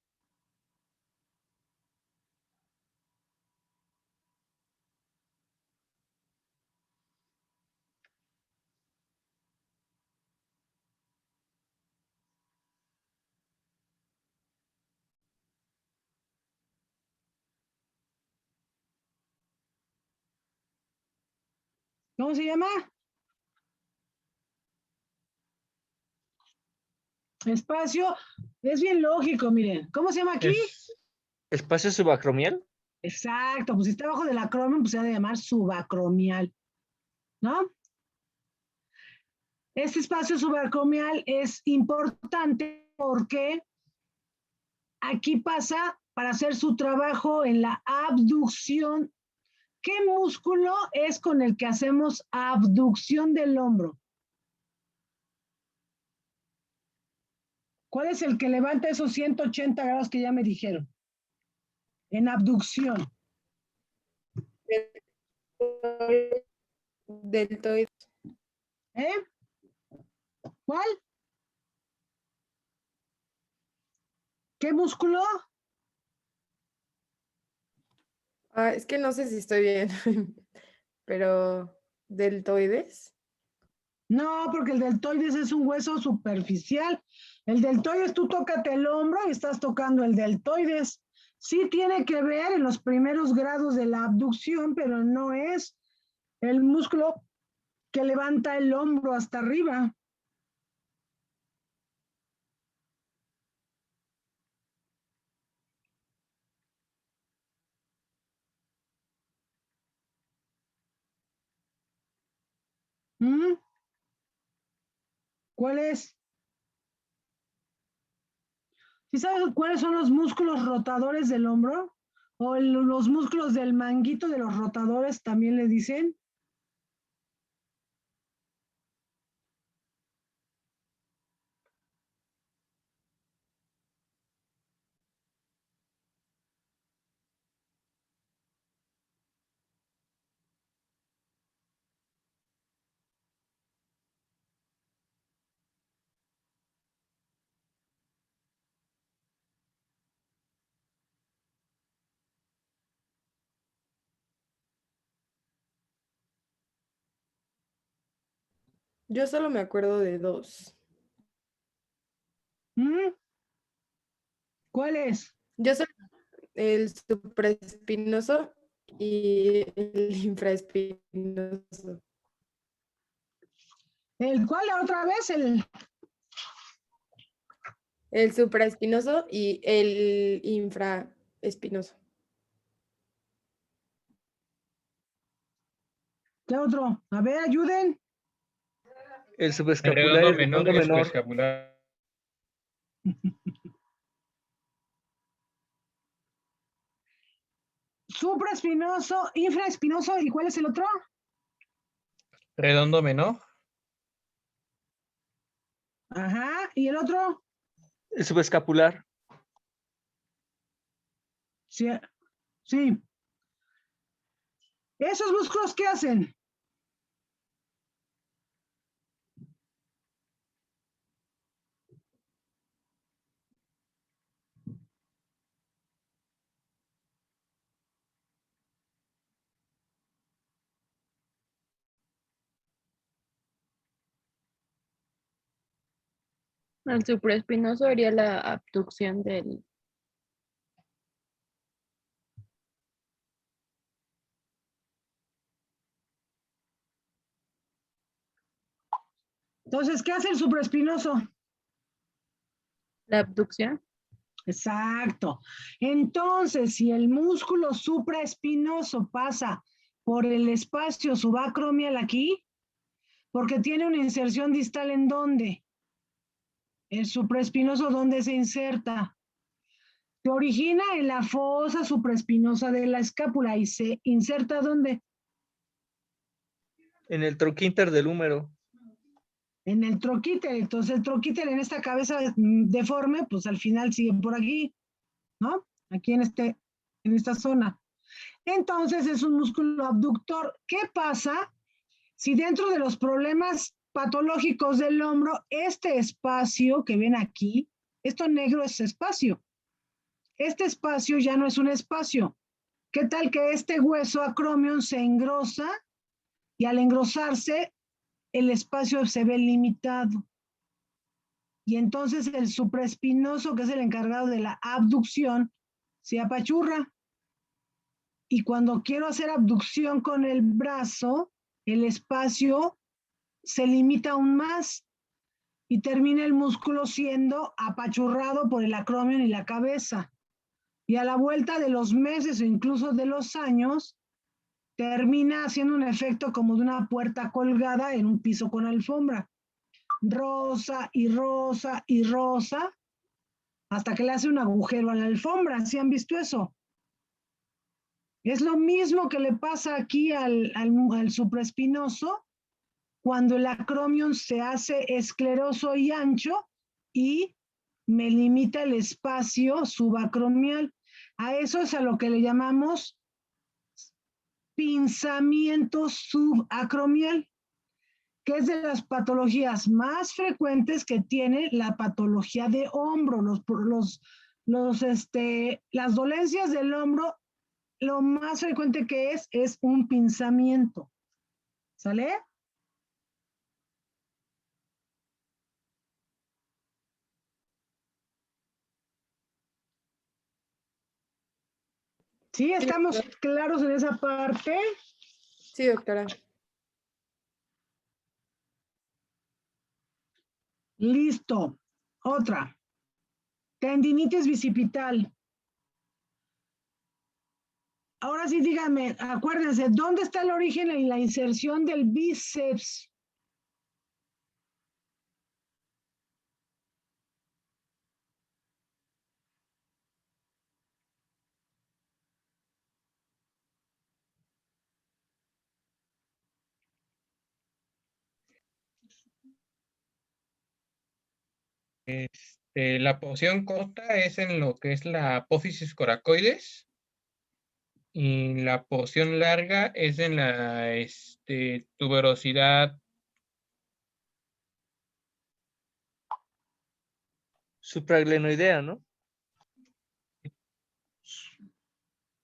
S2: ¿Cómo se llama? Espacio. Es bien lógico, miren. ¿Cómo se llama aquí?
S5: ¿Espacio subacromial?
S2: Exacto, pues si está abajo del acromion, pues se ha de llamar subacromial, ¿no? Este espacio subacromial es importante porque aquí pasa para hacer su trabajo en la abducción. ¿Qué músculo es con el que hacemos abducción del hombro? ¿Cuál es el que levanta esos 180 grados que ya me dijeron? En abducción.
S8: Deltoides.
S2: ¿Eh? ¿Cuál? ¿Qué músculo?
S8: Ah, es que no sé si estoy bien, pero deltoides.
S2: No, porque el deltoides es un hueso superficial. El deltoides, tú tócate el hombro y estás tocando el deltoides. Sí tiene que ver en los primeros grados de la abducción, pero no es el músculo que levanta el hombro hasta arriba. ¿Mm? ¿Cuál es? ¿Sí sabes cuáles son los músculos rotadores del hombro? O los músculos del manguito de los rotadores también le dicen.
S8: Yo solo me acuerdo de dos.
S2: ¿Mm? ¿Cuál es?
S8: Yo solo el supraespinoso y el infraespinoso.
S2: ¿El cuál otra vez?
S8: El supraespinoso y el infraespinoso.
S2: ¿Qué otro? A ver, ayuden.
S5: El
S3: El
S5: subescapular y
S3: redondo
S5: el
S3: menor
S5: redondo
S3: y el
S5: menor.
S3: subescapular.
S2: Supraespinoso, infraespinoso, ¿y cuál es el otro?
S3: Redondo menor
S2: Ajá, ¿y el otro?
S5: El subescapular.
S2: Sí, sí. ¿Esos músculos qué hacen?
S4: El supraespinoso haría la abducción del...
S2: Entonces, ¿qué hace el supraespinoso?
S4: ¿La abducción?
S2: Exacto. Entonces, si el músculo supraespinoso pasa por el espacio subacromial aquí, porque tiene una inserción distal ¿en dónde? El supraespinoso, ¿dónde se inserta? Se origina en la fosa supraespinosa de la escápula y se inserta ¿dónde?
S5: En el troquínter del húmero.
S2: En el troquíter. Entonces, el troquíter en esta cabeza deforme, pues al final sigue por aquí, ¿no? Aquí en esta zona. Entonces, es un músculo abductor. ¿Qué pasa si dentro de los problemas patológicos del hombro, este espacio que ven aquí, esto negro es espacio? Este espacio ya no es un espacio. ¿Qué tal que este hueso acromion se engrosa y al engrosarse el espacio se ve limitado? Y entonces el supraespinoso, que es el encargado de la abducción, se apachurra. Y cuando quiero hacer abducción con el brazo, el espacio se limita aún más y termina el músculo siendo apachurrado por el acromion y la cabeza. Y a la vuelta de los meses o incluso de los años, termina haciendo un efecto como de una puerta colgada en un piso con alfombra. Rosa y rosa y rosa, hasta que le hace un agujero a la alfombra. ¿Sí han visto eso? Es lo mismo que le pasa aquí al supraespinoso cuando el acromion se hace escleroso y ancho y me limita el espacio subacromial. A eso es a lo que le llamamos pinzamiento subacromial, que es de las patologías más frecuentes que tiene la patología de hombro. Las dolencias del hombro, lo más frecuente que es un pinzamiento. ¿Sale? ¿Sí? ¿Estamos claros en esa parte?
S8: Sí, doctora.
S2: Listo. Otra. Tendinitis bicipital. Ahora sí, díganme, acuérdense, ¿dónde está el origen y la inserción del bíceps?
S3: La porción corta es en lo que es la apófisis coracoides y la porción larga es en la tuberosidad.
S5: Supraglenoidea, ¿no?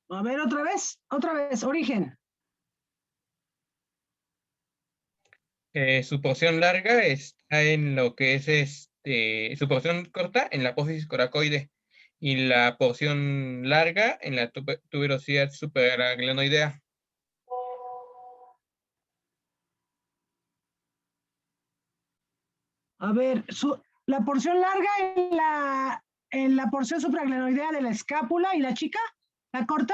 S2: A ver, otra vez, origen.
S3: Su porción larga está en lo que es su porción corta en la apófisis coracoide y la porción larga en la tuberosidad supraglenoidea.
S2: A ver, la porción larga en la porción supraglenoidea de la escápula y la chica, la corta.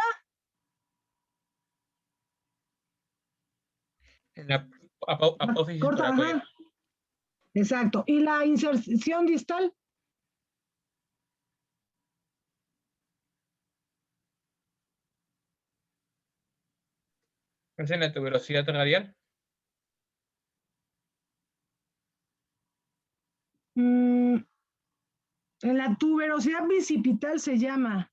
S3: En la apófisis
S2: Corta,
S3: coracoide.
S2: ajá. Exacto. ¿Y la inserción distal?
S3: Es en la tuberosidad radial.
S2: En la tuberosidad bicipital se llama.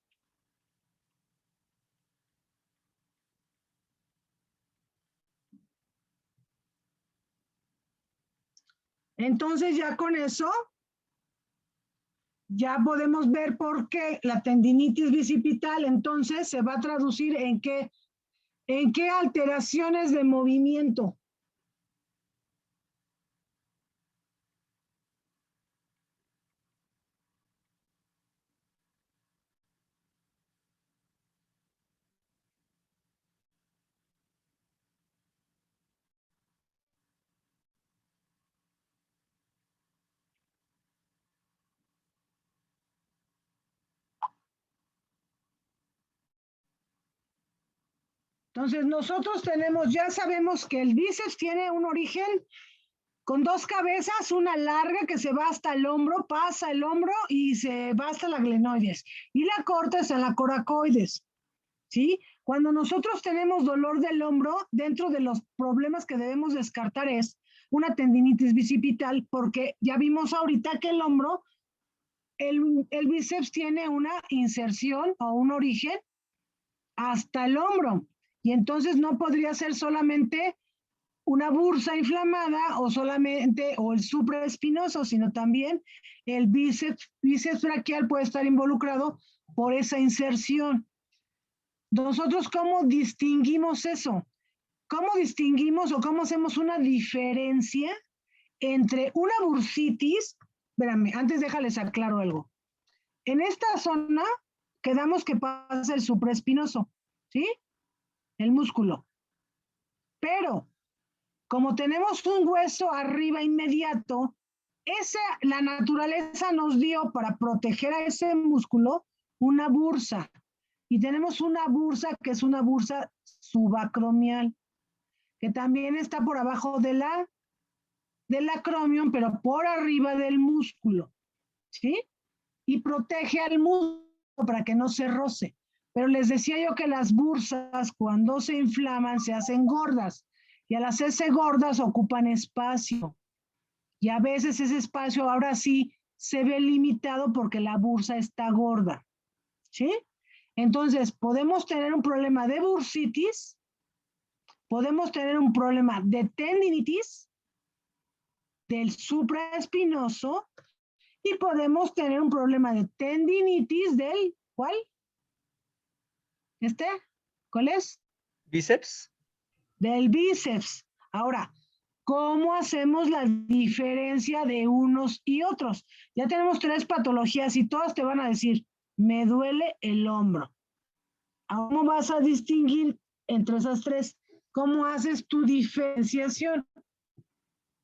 S2: Entonces ya con eso, ya podemos ver por qué la tendinitis bicipital entonces se va a traducir en qué alteraciones de movimiento. Entonces nosotros ya sabemos que el bíceps tiene un origen con dos cabezas, una larga que se va hasta el hombro, pasa el hombro y se va hasta la glenoides. Y la corta es en la coracoides, ¿sí? Cuando nosotros tenemos dolor del hombro, dentro de los problemas que debemos descartar es una tendinitis bicipital, porque ya vimos ahorita que el hombro, el bíceps tiene una inserción o un origen hasta el hombro. Y entonces no podría ser solamente una bursa inflamada o el supraespinoso, sino también el bíceps braquial puede estar involucrado por esa inserción. Nosotros, ¿cómo distinguimos eso? ¿Cómo distinguimos o cómo hacemos una diferencia entre una bursitis? Espérame, antes déjales aclaro algo. En esta zona quedamos que pasa el supraespinoso, ¿sí? El músculo. Pero como tenemos un hueso arriba inmediato, la naturaleza nos dio para proteger a ese músculo una bursa. Y tenemos una bursa que es una bursa subacromial, que también está por abajo del acromion, pero por arriba del músculo, ¿sí? Y protege al músculo para que no se roce. Pero les decía yo que las bursas, cuando se inflaman, se hacen gordas. Y al hacerse gordas, ocupan espacio. Y a veces ese espacio ahora sí se ve limitado porque la bursa está gorda, ¿sí? Entonces, podemos tener un problema de bursitis, podemos tener un problema de tendinitis, del supraespinoso, y podemos tener un problema de tendinitis del, ¿cuál? ¿Cuál es?
S5: ¿Bíceps?
S2: Del bíceps. Ahora, ¿cómo hacemos la diferencia de unos y otros? Ya tenemos 3 patologías y todas te van a decir, me duele el hombro. ¿Cómo vas a distinguir entre esas 3? ¿Cómo haces tu diferenciación?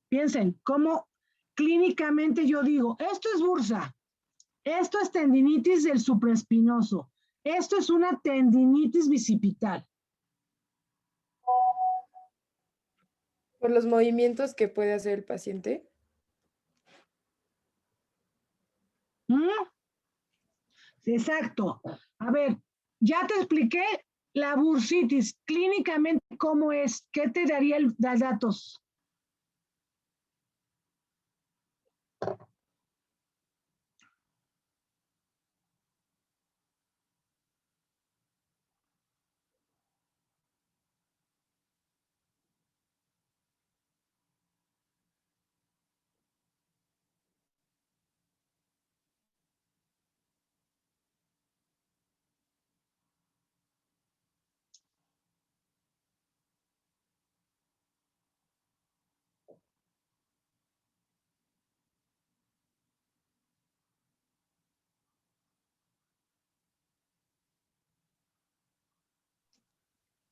S2: Piensen, ¿cómo clínicamente yo digo, esto es bursa, esto es tendinitis del supraespinoso, esto es una tendinitis bicipital?
S8: Por los movimientos que puede hacer el paciente.
S2: Exacto. A ver, ya te expliqué la bursitis. Clínicamente, ¿cómo es? ¿Qué te daría los datos?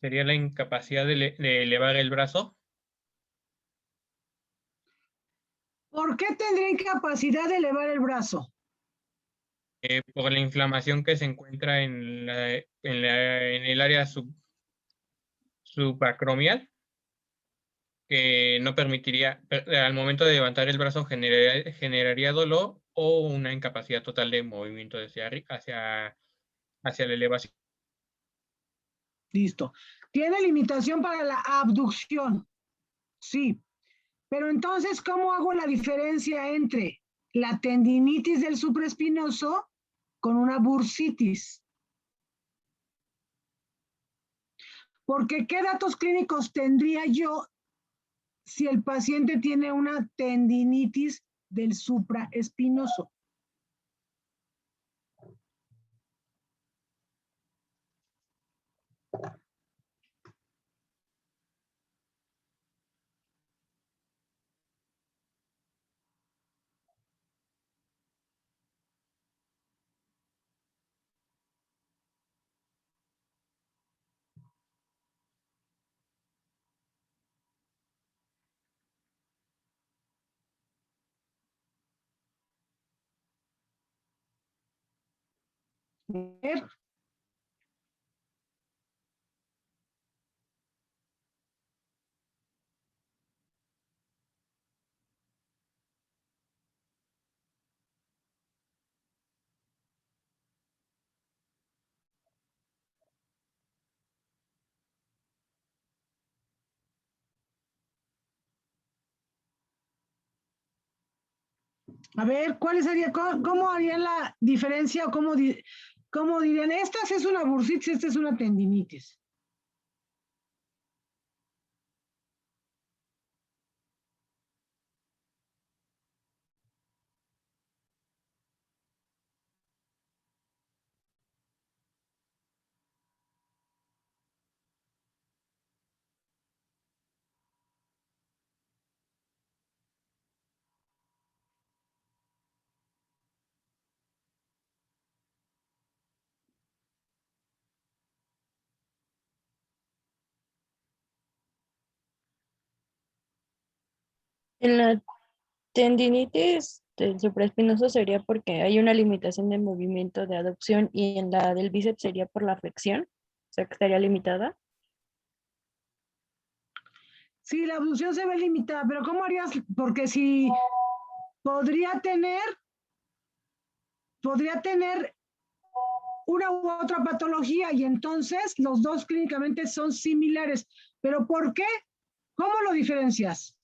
S3: ¿Sería la incapacidad de elevar el brazo?
S2: ¿Por qué tendría incapacidad de elevar el brazo?
S3: Por la inflamación que se encuentra en el área subacromial, que no permitiría, al momento de levantar el brazo, generaría dolor o una incapacidad total de movimiento hacia la elevación.
S2: Listo. ¿Tiene limitación para la abducción? Sí. Pero entonces, ¿cómo hago la diferencia entre la tendinitis del supraespinoso con una bursitis. Porque ¿qué datos clínicos tendría yo si el paciente tiene una tendinitis del supraespinoso? A ver, ¿cuál sería, cómo harían la diferencia o cómo dirían, esta es una bursitis, esta es una tendinitis?
S4: En la tendinitis del supraespinoso sería porque hay una limitación de movimiento de aducción y en la del bíceps sería por la flexión, o sea que estaría limitada.
S2: Sí, la abducción se ve limitada, pero ¿cómo harías? Porque si podría tener una u otra patología y entonces los dos clínicamente son similares. ¿Pero por qué? ¿Cómo lo diferencias?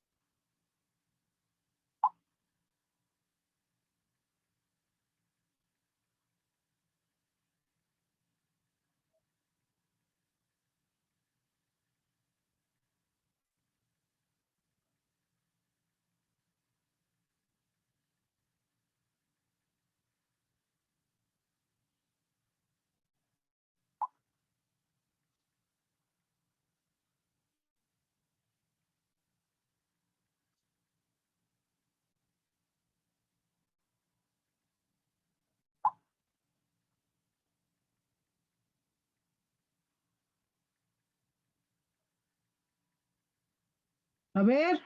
S2: A ver.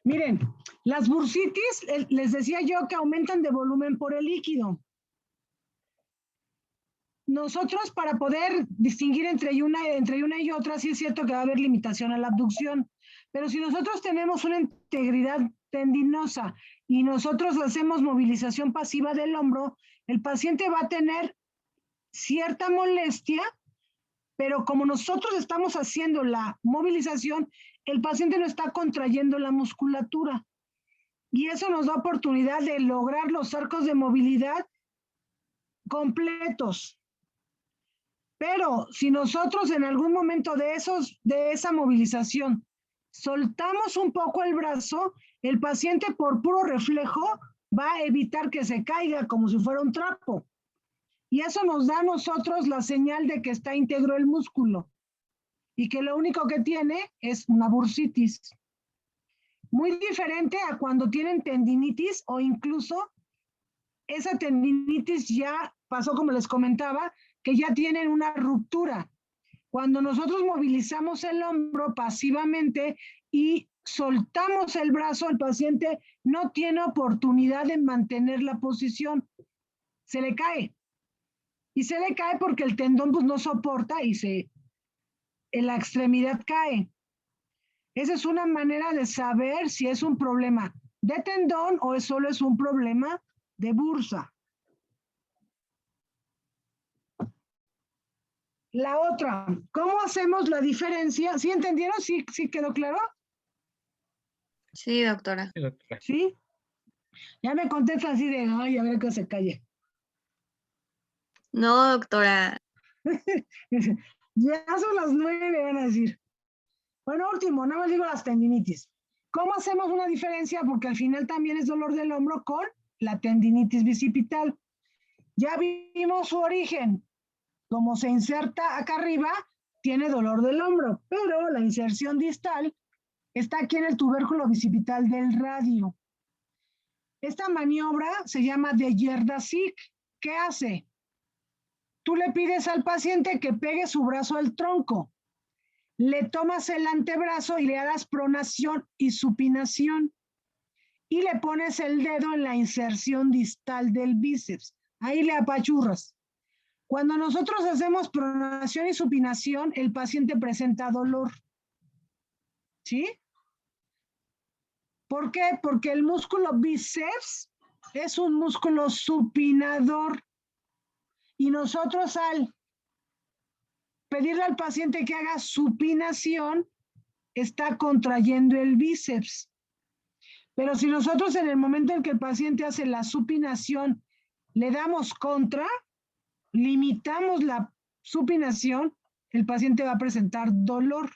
S2: Miren, las bursitis, les decía yo que aumentan de volumen por el líquido. Nosotros para poder distinguir entre una y otra, sí es cierto que va a haber limitación a la abducción, pero si nosotros tenemos una integridad tendinosa y nosotros hacemos movilización pasiva del hombro, el paciente va a tener cierta molestia, pero como nosotros estamos haciendo la movilización, el paciente no está contrayendo la musculatura. Y eso nos da oportunidad de lograr los arcos de movilidad completos. Pero si nosotros en algún momento de esa movilización soltamos un poco el brazo, el paciente por puro reflejo va a evitar que se caiga como si fuera un trapo. Y eso nos da a nosotros la señal de que está íntegro el músculo y que lo único que tiene es una bursitis. Muy diferente a cuando tienen tendinitis o incluso esa tendinitis ya pasó, como les comentaba, que ya tienen una ruptura. Cuando nosotros movilizamos el hombro pasivamente y soltamos el brazo, el paciente no tiene oportunidad de mantener la posición. Se le cae. Y se le cae porque el tendón pues, no soporta y en la extremidad cae. Esa es una manera de saber si es un problema de tendón o solo es un problema de bursa. La otra, ¿cómo hacemos la diferencia? ¿Sí entendieron? ¿Sí quedó claro?
S1: Sí, doctora.
S3: Sí, doctora.
S2: ¿Sí? Ya me contestan así de, ay, a ver que se calle.
S1: No, doctora.
S2: Ya son las 9, van a decir. Bueno, último, nada más digo las tendinitis. ¿Cómo hacemos una diferencia? Porque al final también es dolor del hombro con la tendinitis bicipital. Ya vimos su origen. Como se inserta acá arriba, tiene dolor del hombro, pero la inserción distal está aquí en el tubérculo bicipital del radio. Esta maniobra se llama de Yerdacic. ¿Qué hace? Tú le pides al paciente que pegue su brazo al tronco. Le tomas el antebrazo y le hagas pronación y supinación. Y le pones el dedo en la inserción distal del bíceps. Ahí le apachurras. Cuando nosotros hacemos pronación y supinación, el paciente presenta dolor. ¿Sí? ¿Por qué? Porque el músculo bíceps es un músculo supinador. Y nosotros al pedirle al paciente que haga supinación, está contrayendo el bíceps. Pero si nosotros en el momento en que el paciente hace la supinación, le damos contra, limitamos la supinación, el paciente va a presentar dolor.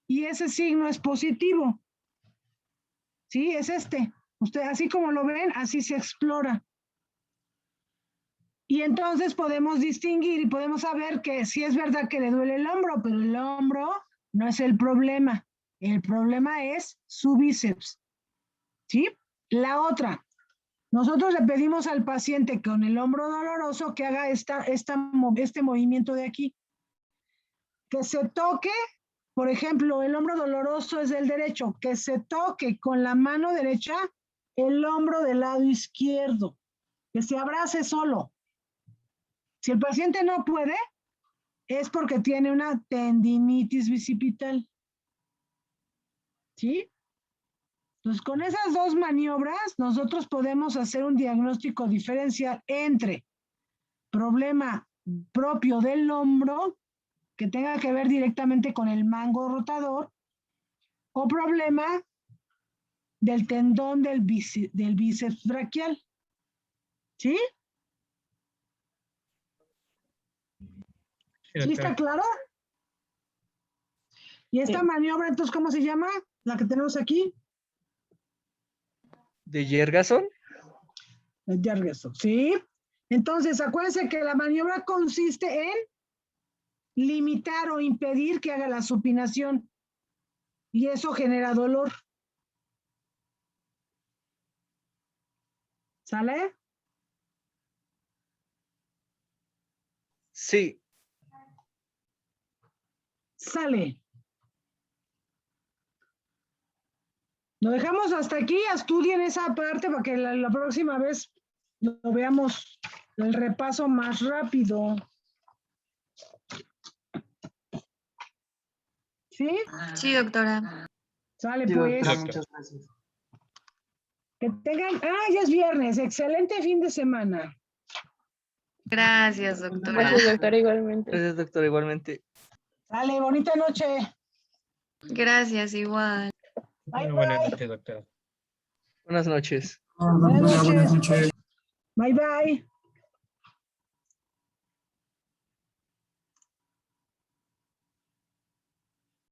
S2: Y ese signo es positivo. ¿Sí? Es este. Usted, así como lo ven, así se explora. Y entonces podemos distinguir y podemos saber que sí es verdad que le duele el hombro, pero el hombro no es el problema. El problema es su bíceps. ¿Sí? La otra. Nosotros le pedimos al paciente con el hombro doloroso que haga este movimiento de aquí. Que se toque, por ejemplo, el hombro doloroso es el derecho, que se toque con la mano derecha el hombro del lado izquierdo, que se abrace solo. Si el paciente no puede, es porque tiene una tendinitis bicipital. ¿Sí? Entonces, con esas dos maniobras, nosotros podemos hacer un diagnóstico diferencial entre problema propio del hombro, que tenga que ver directamente con el mango rotador, o problema del tendón del bíceps braquial. ¿Sí? ¿Sí está claro? ¿Y esta maniobra, entonces, cómo se llama? La que tenemos aquí.
S5: ¿De Yergason?
S2: El Yergason, ¿sí? Entonces, acuérdense que la maniobra consiste en limitar o impedir que haga la supinación. Y eso genera dolor. ¿Sale?
S5: Sí.
S2: Sale. Lo dejamos hasta aquí, estudien esa parte para que la próxima vez lo veamos el repaso más rápido. ¿Sí?
S1: Sí, doctora.
S2: Sale
S7: Sí,
S2: pues.
S7: doctora, muchas gracias.
S2: Que tengan, ya es viernes, excelente fin de semana.
S1: Gracias, doctora.
S4: Gracias, doctora, igualmente.
S5: Gracias, doctor, igualmente.
S2: Sale, bonita noche.
S1: Gracias, igual.
S2: Bye,
S3: Buenas
S2: bye.
S3: noches, doctora.
S5: Buenas noches.
S2: Buenas noches. Bye, bye.